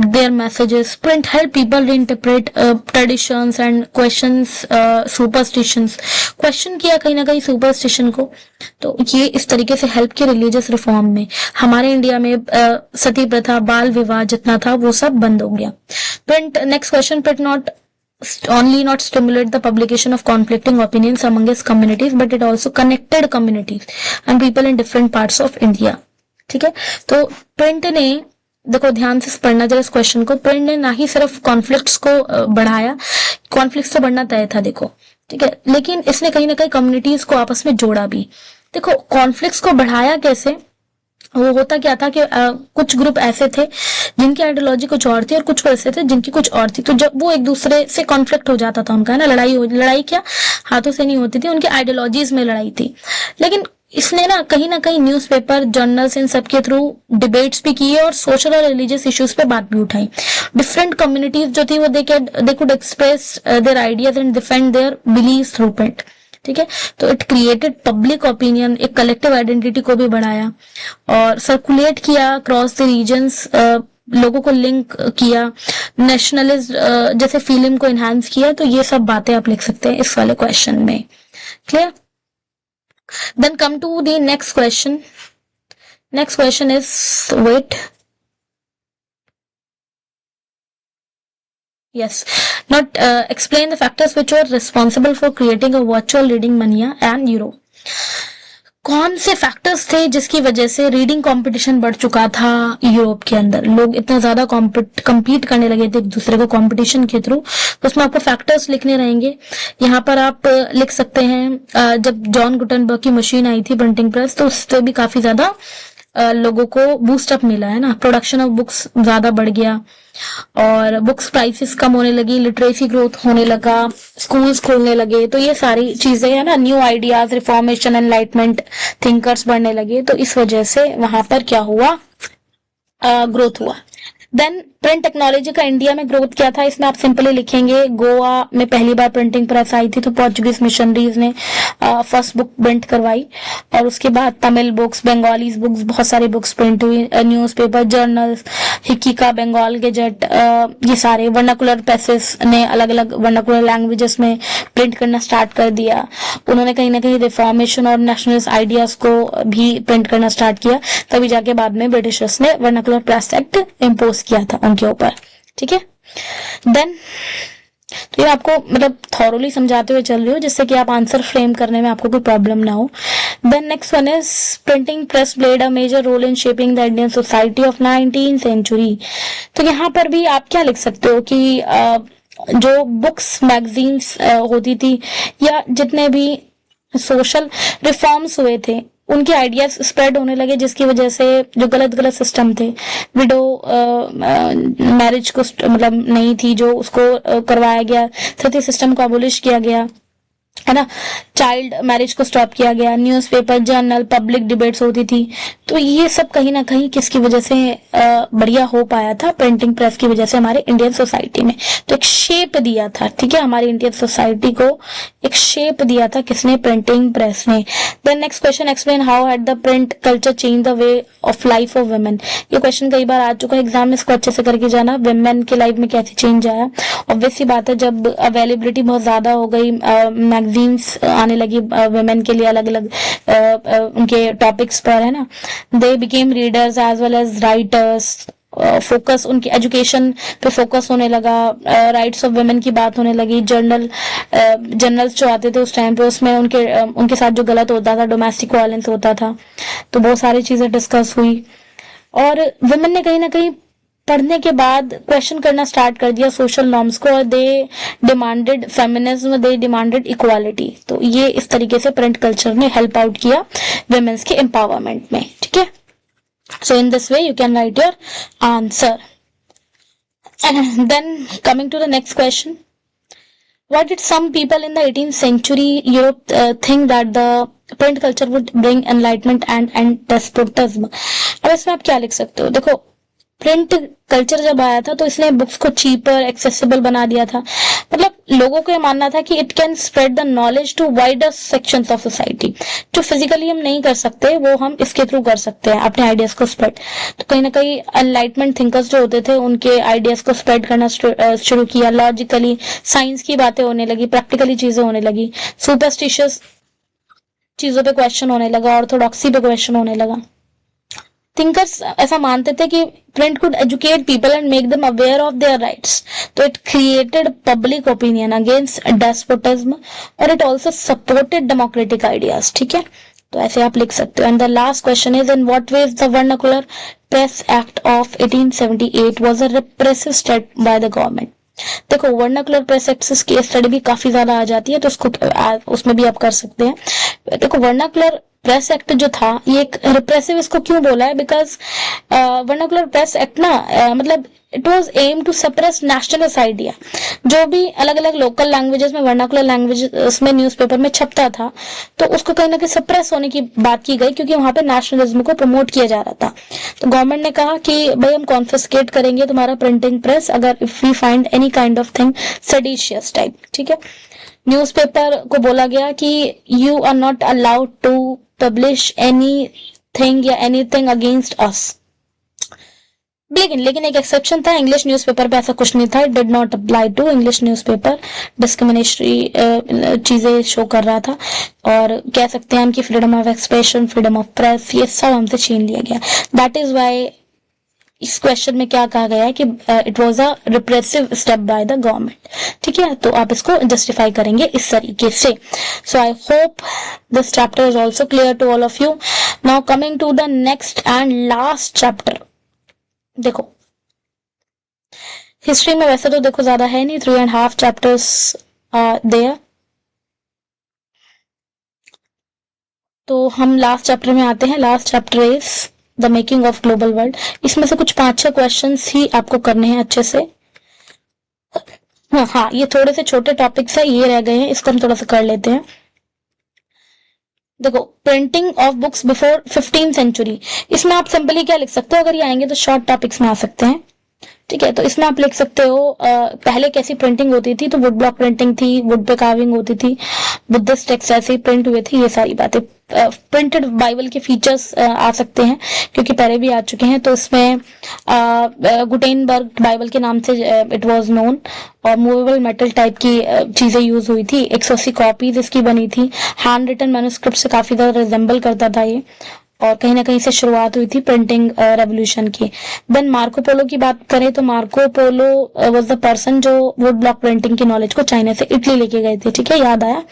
their messages. Print help people reinterpret traditions and questions superstitions. Question किया कहीं ना कहीं superstition को, तो ये इस तरीके से हेल्प किया रिलीजियस रिफॉर्म में। हमारे इंडिया में सती प्रथा, बाल विवाह जितना था वो सब बंद हो गया। Print, next question, print not stimulate the publication of conflicting opinions among its communities, but it also connected communities and people in different parts of India. ठीक है, तो प्रिंट ने, देखो ध्यान से पढ़ना जरा इस क्वेश्चन को, प्रिंट ने ना ही सिर्फ कॉन्फ्लिक्ट्स को बढ़ाया, कॉन्फ्लिक्ट्स तो बढ़ना तय था देखो, ठीक है, लेकिन इसने कहीं ना कहीं कम्युनिटीज को आपस में जोड़ा भी। देखो कॉन्फ्लिक्ट्स को बढ़ाया कैसे, वो होता क्या था कि कुछ ग्रुप ऐसे थे जिनकी आइडियोलॉजी कुछ और थी, और कुछ ऐसे थे जिनकी कुछ और थी, तो जब वो एक दूसरे से कॉन्फ्लिक्ट हो जाता था उनका, है ना, लड़ाई क्या हाथों से नहीं होती थी, उनकी आइडियोलॉजीज में लड़ाई थी। लेकिन इसने ना कहीं न्यूज़पेपर, जर्नल्स, इन सब के थ्रू डिबेट्स भी किए और सोशल और रिलीजियस इश्यूज पे बात भी उठाई। डिफरेंट कम्युनिटीज जो थी वो they could express their ideas and defend their beliefs through print. ठीक है, तो इट क्रिएटेड पब्लिक ओपिनियन, एक कलेक्टिव आइडेंटिटी को भी बढ़ाया और सर्कुलेट किया क्रॉस द रीजन्स, लोगों को लिंक किया, नेशनलिज्म जैसे फीलिंग को इनहांस किया। तो ये सब बातें आप लिख सकते हैं इस वाले क्वेश्चन में। Clear? Then come to the next question. Next question is, wait. Yes. Not explain the factors which were responsible for creating a virtual reading mania and Euro. कौन से फैक्टर्स थे जिसकी वजह से रीडिंग कंपटीशन बढ़ चुका था यूरोप के अंदर? लोग इतना ज्यादा कम्पीट करने लगे थे एक दूसरे को कंपटीशन के थ्रू। तो उसमें आपको फैक्टर्स लिखने रहेंगे। यहाँ पर आप लिख सकते हैं जब जॉन गुटेनबर्ग की मशीन आई थी प्रिंटिंग प्रेस, तो उससे भी काफी ज्यादा लोगों को बूस्टअप मिला है ना। प्रोडक्शन ऑफ बुक्स ज्यादा बढ़ गया और बुक्स प्राइसेस कम होने लगी, लिटरेसी ग्रोथ होने लगा, स्कूल्स खोलने लगे। तो ये सारी चीजें है ना, new ideas, reformation, enlightenment, thinkers बढ़ने लगे। तो इस वजह से वहां पर क्या हुआ, ग्रोथ हुआ। देन प्रिंट टेक्नोलॉजी का इंडिया में ग्रोथ क्या था, इसमें आप सिंपली लिखेंगे गोवा में पहली बार प्रिंटिंग प्रेस आई थी, तो पोर्चुगीज मिशनरीज ने फर्स्ट बुक प्रिंट करवाई और उसके बाद तमिल बुक्स, बंगालीज बुक्स, बहुत सारी बुक्स प्रिंट हुई, न्यूज़पेपर, जर्नल्स, हिक्की का, बंगाल गेजेट, ये सारे वर्नाकुलर प्रेसेस ने अलग अलग वर्नाकुलर लैंग्वेजेस में प्रिंट करना स्टार्ट कर दिया। उन्होंने कहीं ना कहीं रिफॉर्मेशन और नेशनलिस्ट आइडियाज को भी प्रिंट करना स्टार्ट किया, तभी जाके बाद में ब्रिटिशर्स ने वर्नाकुलर प्रेस एक्ट इम्पोज किया था उनके ऊपर। ठीक है, देन तो ये आपको मतलब थॉरोली समझाते हुए चल रही हूँ जिससे कि आप आंसर फ्रेम करने में आपको कोई प्रॉब्लम ना हो। Then next one is printing press played a major role in shaping the Indian society of 19th century. तो यहाँ पर भी आप क्या लिख सकते हो कि जो बुक्स, मैगजीन्स होती थी या जितने भी सोशल रिफॉर्म्स हुए थे उनके आइडियाज स्प्रेड होने लगे, जिसकी वजह से जो गलत सिस्टम थे, विडो मैरिज को मतलब नहीं थी जो उसको करवाया गया, सती सिस्टम को अबोलिश किया गया है ना, चाइल्ड मैरिज को स्टॉप किया गया, न्यूज़पेपर, जर्नल, पब्लिक डिबेट्स होती थी। तो ये सब कहीं ना कहीं किसकी वजह से बढ़िया हो पाया था, प्रिंटिंग प्रेस की वजह से हमारे इंडियन सोसाइटी में। तो एक शेप दिया था, ठीक है, हमारी इंडियन सोसाइटी को एक शेप दिया था किसने, प्रिंटिंग प्रेस ने। Then next question, explain how had the print culture change the way of life of women. ये क्वेश्चन कई बार आ चुका है एग्जाम में, इसको अच्छे से करके जाना। वुमेन के लाइफ में कैसे चेंज आया? ऑब्वियस सी बात है, जब अवेलेबिलिटी बहुत ज्यादा हो गई, मैगजीन्स आने लगी वुमेन के लिए अलग अलग उनके टॉपिक्स पर, है ना, they became readers as well as writers. Focus उनकी एजुकेशन पे फोकस होने लगा, राइट्स ऑफ वुमेन की बात होने लगी। जर्नल्स जो आते थे उस टाइम पे उसमें उनके साथ जो गलत होता था, डोमेस्टिक वायलेंस होता था, तो बहुत सारी चीजें डिस्कस हुई और वुमेन ने कहीं ना कहीं पढ़ने के बाद क्वेश्चन करना स्टार्ट कर दिया सोशल नॉर्म्स को और they demanded feminism, they demanded equality. तो ये इस तरीके से प्रिंट कल्चर ने हेल्प आउट किया वुमेन्स के एम्पावरमेंट में। ठीक है, so in this way you can write your answer. And then coming to the next question, why did some people in the 18th century Europe think that the print culture would bring enlightenment and despotism? अब इसमें आप क्या लिख सकते हो? देखो, print culture जब आया था तो इसने बुक्स को चीपर, एक्सेसिबल बना दिया था। मतलब लोगों को ये मानना था कि it can spread the knowledge to wider sections of society. जो फिजिकली हम नहीं कर सकते वो हम इसके थ्रू कर सकते हैं, अपने आइडियाज को स्प्रेड। तो कहीं ना कहीं एनलाइटमेंट थिंकर्स जो होते थे उनके आइडियाज को स्प्रेड करना शुरू किया। लॉजिकली साइंस की बातें होने लगी, प्रैक्टिकली चीजें होने लगी, सुपरस्टिशियस चीजों पे क्वेश्चन होने लगा, ऑर्थोडॉक्सी पे क्वेश्चन होने लगा। थिंकर्स ऐसा मानते थे कि print could educate people and make them aware of their rights. तो it created public opinion against despotism और it also supported democratic ideas. ठीक है, तो ऐसे आप लिख सकते हो। And the last question is, in what ways the vernacular press act of 1878 was a repressive step by the government. देखो, वर्नाकुलर प्रेस एक्ट की स्टडी भी काफी ज्यादा आ जाती है, तो उसमें भी आप कर सकते हैं। देखो, वर्नाकुलर प्रेस एक्ट जो था ये एक रिप्रेसिव, इसको क्यों बोला है? बिकॉज वर्नाकुलर प्रेस एक्ट ना मतलब it was aim to suppress nationalist idea. जो भी अलग अलग लोकल लैंग्वेजेस में, वर्नाकुलर लैंग्वेजेस में न्यूज़पेपर में छपता था, तो उसको कहीं ना कहीं सप्रेस होने की बात की गई, क्योंकि वहां पे नेशनलिज्म को प्रमोट किया जा रहा था। तो गवर्नमेंट ने कहा कि भाई हम कॉन्फिस्केट करेंगे तुम्हारा प्रिंटिंग प्रेस अगर if we find any kind of thing seditious type. ठीक है, न्यूज़पेपर को बोला गया कि you are not allowed to publish any thing या एनीथिंग अगेंस्ट अस। लेकिन एक एक्सेप्शन था, इंग्लिश न्यूज़पेपर पे ऐसा कुछ नहीं था। It did not apply to English newspaper. Discriminatory चीजें शो कर रहा था, और कह सकते हैं हम कि freedom of expression, freedom of press, ये सब हमसे छीन लिया गया। दैट इज वाई इस क्वेश्चन में क्या कहा गया है कि it was a repressive step by the government. ठीक है, तो आप इसको जस्टिफाई करेंगे इस तरीके से। So I hope this chapter is also clear to all of you. Now coming to the next and last chapter. देखो, हिस्ट्री में वैसे तो देखो ज्यादा है नहीं, 3.5 चैप्टर्स देयर। तो हम लास्ट चैप्टर में आते हैं। Last chapter is the making of global world. इसमें से कुछ 5-6 क्वेश्चंस ही आपको करने हैं अच्छे से। हाँ, ये थोड़े से छोटे टॉपिक्स है, ये रह गए हैं, इसको हम थोड़ा सा कर लेते हैं। देखो, printing of books before 15th century. इसमें आप सिंपली क्या लिख सकते हो, अगर ये आएंगे तो शॉर्ट टॉपिक्स में आ सकते हैं। ठीक है, तो इसमें आप लिख सकते हो पहले कैसी प्रिंटिंग होती थी, तो वुड ब्लॉक प्रिंटिंग थी, वुड पे कार्विंग होती थी, बुद्धिस्ट टेक्स्ट ऐसे ही प्रिंट हुए थे, ये सारी बातें। प्रिंटेड बाइबल के फीचर्स आ सकते हैं, क्योंकि पहले भी आ चुके हैं। तो इसमें गुटेनबर्ग बाइबल के नाम से इट वाज नोन, और मूवेबल मेटल टाइप की चीजें यूज हुई थी। 180 कॉपीज इसकी बनी थी। हैंड रिटन मैन्युस्क्रिप्ट से काफी ज्यादा रिजेंबल करता था ये, और कहीं ना कहीं से शुरुआत हुई थी प्रिंटिंग रेवोल्यूशन की। देन मार्को पोलो की बात करें तो Marco Polo was the person जो वुड ब्लॉक प्रिंटिंग की नॉलेज को चाइना से इटली लेके गए थे। ठीक है, याद आया,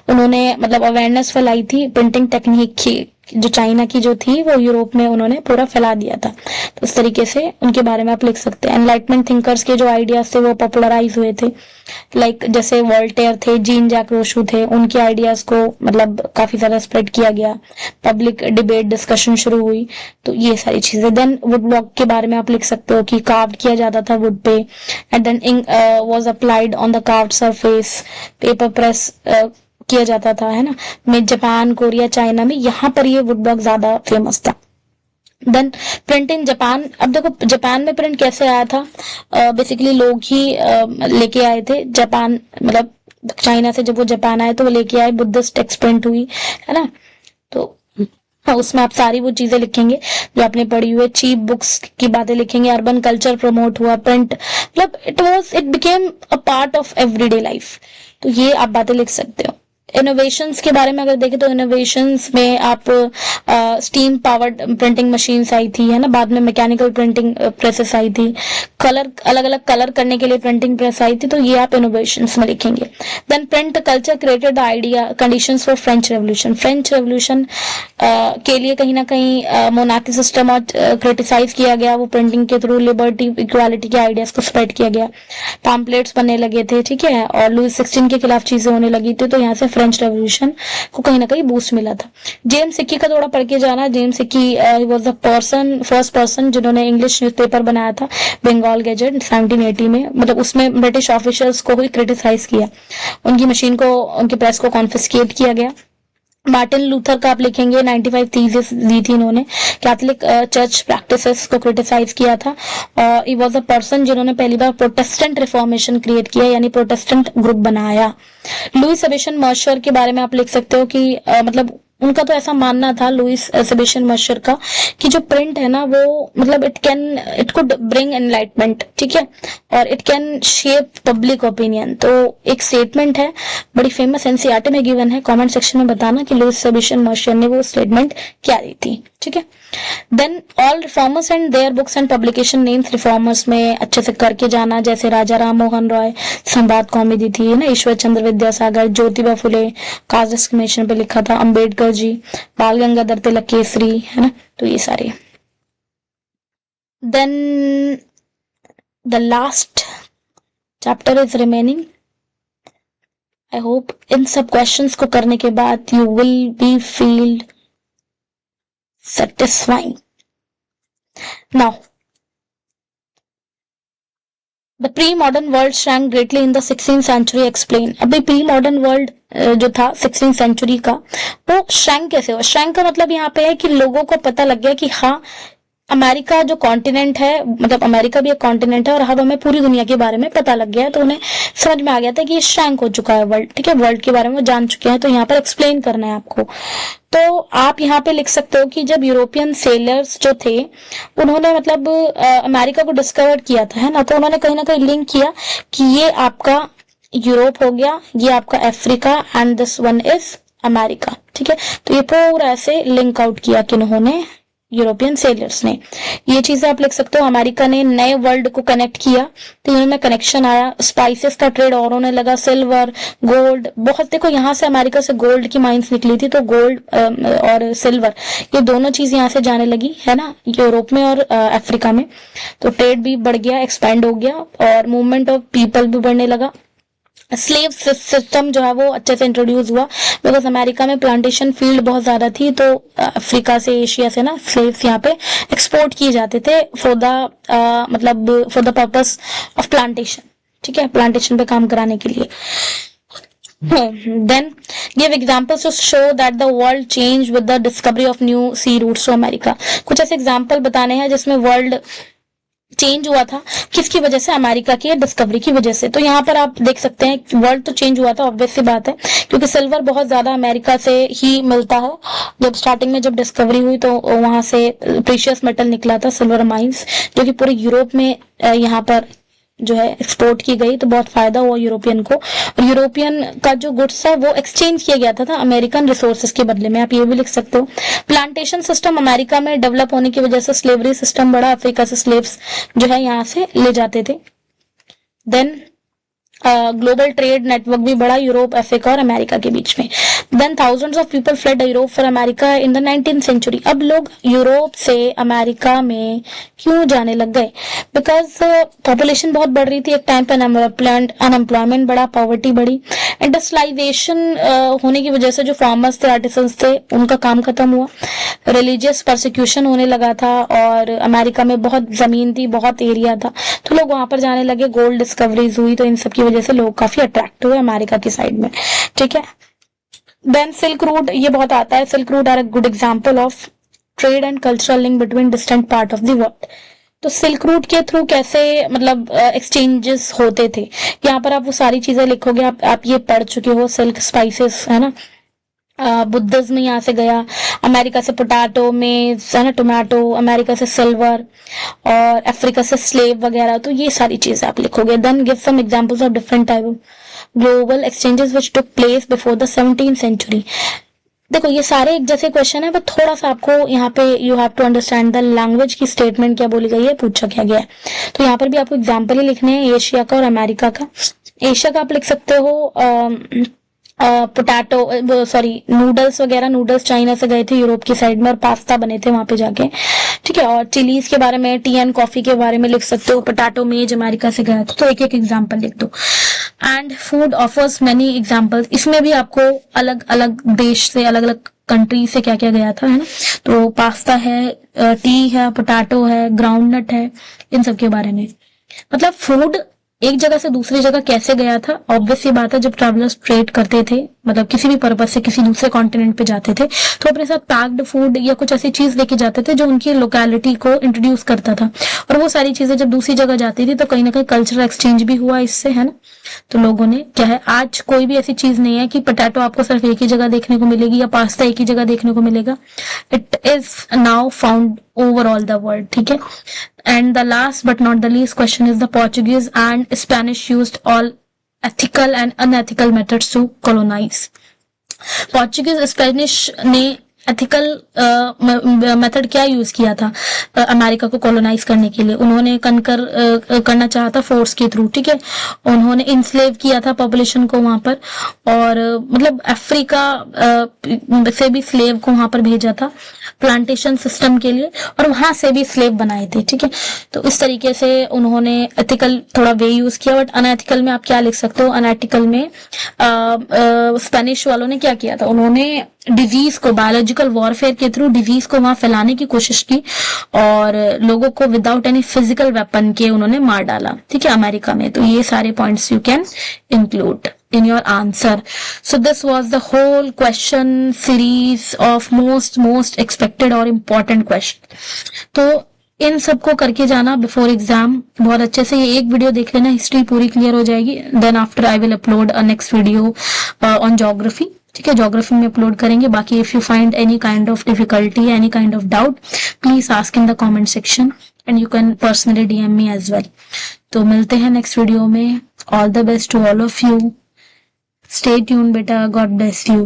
उन्होंने मतलब अवेयरनेस फैलाई थी प्रिंटिंग टेक्निक की, जो चाइना की जो थी वो यूरोप में उन्होंने पूरा फैला दिया था। तो इस तरीके से उनके बारे में आप लिख सकते हैं। एनलाइटमेंट थिंकर्स के जो आइडियाज थे वो पॉपुलराइज हुए थे, लाइक जैसे वोल्टेयर थे, जीन जैक रोशू थे, उनके आइडियाज को मतलब काफी ज्यादा स्प्रेड किया गया, पब्लिक डिबेट डिस्कशन शुरू हुई। तो ये सारी चीजें। देन वुड ब्लॉक के बारे में आप लिख सकते हो कि कार्व्ड किया जाता था वुड पे, and then ink was applied on the carved surface. Paper press किया जाता था, है ना, में जापान, कोरिया, चाइना में, यहाँ पर ये वुड ब्लॉक ज्यादा फेमस था। Then print in Japan. अब देखो जापान में प्रिंट कैसे आया था, बेसिकली लोग ही लेके आए थे जापान, मतलब चाइना से जब वो जापान आए तो वो लेके आए, बुद्धिस्ट टेक्स्ट प्रिंट हुई, है ना। तो हाँ, उसमें आप सारी वो चीजें लिखेंगे जो आपने पढ़ी हुई है। चीप बुक्स की बातें लिखेंगे, अर्बन कल्चर प्रमोट हुआ, प्रिंट मतलब it became a part of everyday life. तो ये आप बातें लिख सकते हो। इनोवेशंस के बारे में अगर देखें तो इनोवेशंस में आप स्टीम पावर्ड प्रिंटिंग मशीन्स आई थी, है ना, बाद में मैकेनिकल प्रिंटिंग प्रेसेस आई थी, कलर अलग अलग कलर करने के लिए प्रिंटिंग प्रेस आई थी। तो ये आप इनोवेशंस में लिखेंगे। Then print culture created the idea conditions for French revolution. French revolution के लिए कहीं ना कहीं मोनार्की सिस्टम और क्रिटिसाइज किया गया, वो प्रिंटिंग के थ्रू लिबर्टी इक्वालिटी के आइडियाज को स्प्रेड किया गया, पैम्पलेट्स बनने लगे थे। ठीक है, और लुइस 16 के खिलाफ चीजें होने लगी थी। तो यहाँ से फ्रेंच रेवोल्यूशन को कहीं ना कहीं बूस्ट मिला था। जेम्स हिक्की का थोड़ा पढ़ के जाना। James Hickey was the person, first person जिन्होंने इंग्लिश न्यूज़पेपर बनाया था, बंगाल गैजेट 1780 में। मतलब उसमें ब्रिटिश ऑफिशियल्स को भी क्रिटिसाइज किया, उनकी मशीन को, उनकी प्रेस को कॉन्फिस्केट किया गया। मार्टिन लूथर का आप लिखेंगे, 95 थीसिस दी थी इन्होंने, कैथोलिक चर्च प्रैक्टिसेस को क्रिटिसाइज किया था। ही वाज अ पर्सन जिन्होंने पहली बार प्रोटेस्टेंट रिफॉर्मेशन क्रिएट किया, यानी प्रोटेस्टेंट ग्रुप बनाया। लुइस सेबेस्टियन मर्शर के बारे में आप लिख सकते हो कि मतलब उनका तो ऐसा मानना था, लुइस सेबेस्टियन मर्शर का, कि जो प्रिंट है ना वो मतलब इट कुड ब्रिंग एनलाइटमेंट। ठीक है, और it can shape public opinion. तो एक स्टेटमेंट है, बड़ी फेमस, एनसीईआरटी में गिवन है, कमेंट सेक्शन में बताना कि लुइस सेबेस्टियन मर्शर ने वो स्टेटमेंट क्या दी थी। ठीक है, then all reformers and their books and publication names. Reformers में अच्छे से करके जाना, जैसे राजा राम मोहन रॉय, संवाद कौमी दी थी, है ना, ईश्वर चंद्र विद्यासागर, ज्योतिबा फुले, कास्ट डिस्क्रिमिनेशन पे लिखा था, अंबेडकर जी, बाल गंगाधर तिलक केसरी, है ना। तो ये सारे। Then the last chapter is remaining. I hope इन सब क्वेश्चंस को करने के बाद you will be feel satisfying. Now, the pre modern world shrank greatly in the 16th century explain. अभी प्री मॉडर्न वर्ल्ड जो था 16th सेंचुरी का, वो श्रैंक कैसे हुआ? श्रैंक का मतलब यहाँ पे है कि लोगों को पता लग गया कि हाँ, अमेरिका जो कॉन्टिनेंट है, मतलब अमेरिका भी एक कॉन्टिनेंट है और अब हमें पूरी दुनिया के बारे में पता लग गया है, तो उन्हें समझ में आ गया था कि ये श्रैंक हो चुका है वर्ल्ड, ठीक है, वर्ल्ड के बारे में वो जान चुके हैं, तो यहाँ पर एक्सप्लेन करना है आपको। तो आप यहाँ पे लिख सकते हो कि जब यूरोपियन सेलर्स जो थे, उन्होंने मतलब अमेरिका को डिस्कवर किया था, है ना, तो उन्होंने कहीं ना कहीं लिंक किया कि ये आपका यूरोप हो गया, ये आपका Africa and this one is America, ठीक है। तो ये पूरा ऐसे लिंक आउट किया कि उन्होंने, यूरोपियन सेलर्स ने। ये चीजें आप लिख सकते हो। अमेरिका ने नए वर्ल्ड को कनेक्ट किया, तो इनमें कनेक्शन आया, स्पाइसेस का ट्रेड और होने लगा, सिल्वर, गोल्ड, बहुत, देखो यहाँ से अमेरिका से गोल्ड की माइंस निकली थी, तो गोल्ड और सिल्वर, ये दोनों चीज यहाँ से जाने लगी, है ना, यूरोप में और अफ्रीका में। तो ट्रेड भी बढ़ गया, एक्सपैंड हो गया, और मूवमेंट ऑफ पीपल भी बढ़ने लगा। स्लेव सिस्टम जो है वो अच्छे से इंट्रोड्यूस हुआ, बिकॉज अमेरिका में प्लांटेशन फील्ड बहुत ज्यादा थी, तो अफ्रीका से, एशिया से ना स्लेव्स यहाँ पे एक्सपोर्ट किए जाते थे फॉर द मतलब for the purpose of plantation, ठीक है, प्लांटेशन पे काम कराने के लिए। Then give examples to show that the world changed with the discovery of new sea routes to America। कुछ ऐसे एग्जाम्पल बताने हैं जिसमें वर्ल्ड चेंज हुआ था, किसकी वजह से? अमेरिका की डिस्कवरी की वजह से। तो यहाँ पर आप देख सकते हैं वर्ल्ड तो चेंज हुआ था, ऑब्वियस सी बात है, क्योंकि सिल्वर बहुत ज्यादा अमेरिका से ही मिलता है। जब स्टार्टिंग में जब डिस्कवरी हुई तो वहां से प्रीशियस मेटल निकला था, सिल्वर माइंस, जो कि पूरे यूरोप में यहाँ पर जो है एक्सपोर्ट की गई, तो बहुत फायदा हुआ यूरोपियन को। और यूरोपियन का जो गुड्स था वो एक्सचेंज किया गया था अमेरिकन रिसोर्सेज के बदले में, आप ये भी लिख सकते हो। प्लांटेशन सिस्टम अमेरिका में डेवलप होने की वजह से स्लेवरी सिस्टम बढ़ा, अफ्रीका से स्लेव्स जो है यहाँ से ले जाते थे। देन ग्लोबल ट्रेड नेटवर्क भी बढ़ा यूरोप, अफ्रीका और अमेरिका के बीच में। Then thousands of people fled Europe for America in the 19th century. अब लोग यूरोप से अमेरिका में क्यों जाने लग गए? बिकॉज पॉपुलेशन बहुत बढ़ रही थी एक टाइम पे, अनएम्प्लॉयमेंट बढ़ा, पॉवर्टी बढ़ी, इंडस्ट्रियलाइजेशन होने की वजह से जो फार्मर्स थे, आर्टिसंस थे, उनका काम खत्म हुआ, रिलीजियस परसिक्यूशन होने लगा था, और अमेरिका में बहुत जमीन थी, बहुत एरिया था, तो लोग वहां पर जाने लगे, गोल्ड डिस्कवरीज हुई, तो इन सब की वजह से लोग काफी अट्रैक्ट हुए अमेरिका की साइड में, ठीक है। देन सिल्क रूट, ये बहुत आता है, silk route are a good example of trade and cultural link between distant part of the world. तो सिल्क रूट के थ्रू कैसे मतलब एक्सचेंजेस होते थे, यहाँ पर आप वो सारी चीजें लिखोगे, आप ये पढ़ चुके हो, सिल्क, स्पाइसेस, है ना, बुद्धिज्म यहाँ से गया, अमेरिका से पोटैटो में, है ना, टोमेटो, अमेरिका से सिल्वर, और अफ्रीका से स्लेव वगैरह, तो ये सारी चीजें आप लिखोगे। Then give some examples of different type of global exchanges which took place before the 17th century. देखो ये सारे एक जैसे क्वेश्चन है, बट थोड़ा सा आपको यहाँ पे you have to understand the language की स्टेटमेंट क्या बोली गई है, पूछा क्या गया है। तो यहाँ पर भी आपको एग्जाम्पल ही लिखने हैं, एशिया का और अमेरिका का। एशिया का आप लिख सकते हो पोटैटो, सॉरी, नूडल्स वगैरह, नूडल्स चाइना से गए थे यूरोप की साइड में और पास्ता बने थे वहां पे जाके, ठीक है। और चिलीज के बारे में, टी एंड कॉफी के बारे में लिख सकते हो, पोटैटो मेज अमेरिका से गया था, तो एक एक एग्जांपल लिख दो। And food offers many examples, इसमें भी आपको अलग अलग देश से, अलग अलग कंट्री से क्या क्या गया था, है ना। तो पास्ता है, टी है, पोटैटो है, ग्राउंडनट है, इन सब के बारे में। मतलब फूड एक जगह से दूसरी जगह कैसे गया था, ऑब्वियस ये बात है, जब ट्रैवलर्स ट्रेड करते थे, मतलब किसी भी पर्पज से किसी दूसरे कॉन्टिनेंट पे जाते थे, तो अपने साथ पैक्ड फूड या कुछ ऐसी चीज लेके जाते थे जो उनकी लोकेलिटी को इंट्रोड्यूस करता था, और वो सारी चीजें जब दूसरी जगह जाती थी तो कहीं ना कहीं कल्चरल एक्सचेंज भी हुआ इससे, है ना। तो लोगों ने क्या है, आज कोई भी ऐसी चीज नहीं है कि पोटैटो आपको सिर्फ एक ही जगह देखने को मिलेगी या पास्ता एक ही जगह देखने को मिलेगा, it is now found overall the world, ठीक है। And the last but not the least question is the Portuguese and Spanish used all ethical and unethical methods to colonize। Portuguese, Spanish ने ethical method क्या use किया था America को colonise करने के लिए? उन्होंने कनकर करना चाहा था फोर्स के थ्रू, ठीक है। उन्होंने इंस्लेव किया था पॉपुलेशन को वहां पर, और मतलब अफ्रीका से भी स्लेव को वहां पर भेजा था प्लांटेशन सिस्टम के लिए, और वहां से भी स्लेव बनाए थे, ठीक है। तो इस तरीके से उन्होंने एथिकल थोड़ा वे यूज किया, बट अनएथिकल में आप क्या लिख सकते हो? अनएथिकल में स्पेनिश वालों ने क्या किया था, उन्होंने डिजीज को, बायोलॉजिकल वॉरफेयर के थ्रू डिजीज को वहां फैलाने की कोशिश की और लोगों को विदाउट एनी फिजिकल वेपन के उन्होंने मार डाला, ठीक है, अमेरिका में। तो ये सारे points you can include in your answer. So this was the whole question series of most expected और important question. तो इन सबको करके जाना बिफोर एग्जाम बहुत अच्छे से। ये एक वीडियो देख लेना, हिस्ट्री पूरी क्लियर हो जाएगी। Then after I will upload a next video on geography, ठीक है, ज्योग्राफी में अपलोड करेंगे। बाकी if you find any kind of difficulty, any kind of doubt, please ask in the comment section and you can personally DM me as well. तो मिलते हैं next video में। All the best to all of you. Stay tuned, beta. God bless you.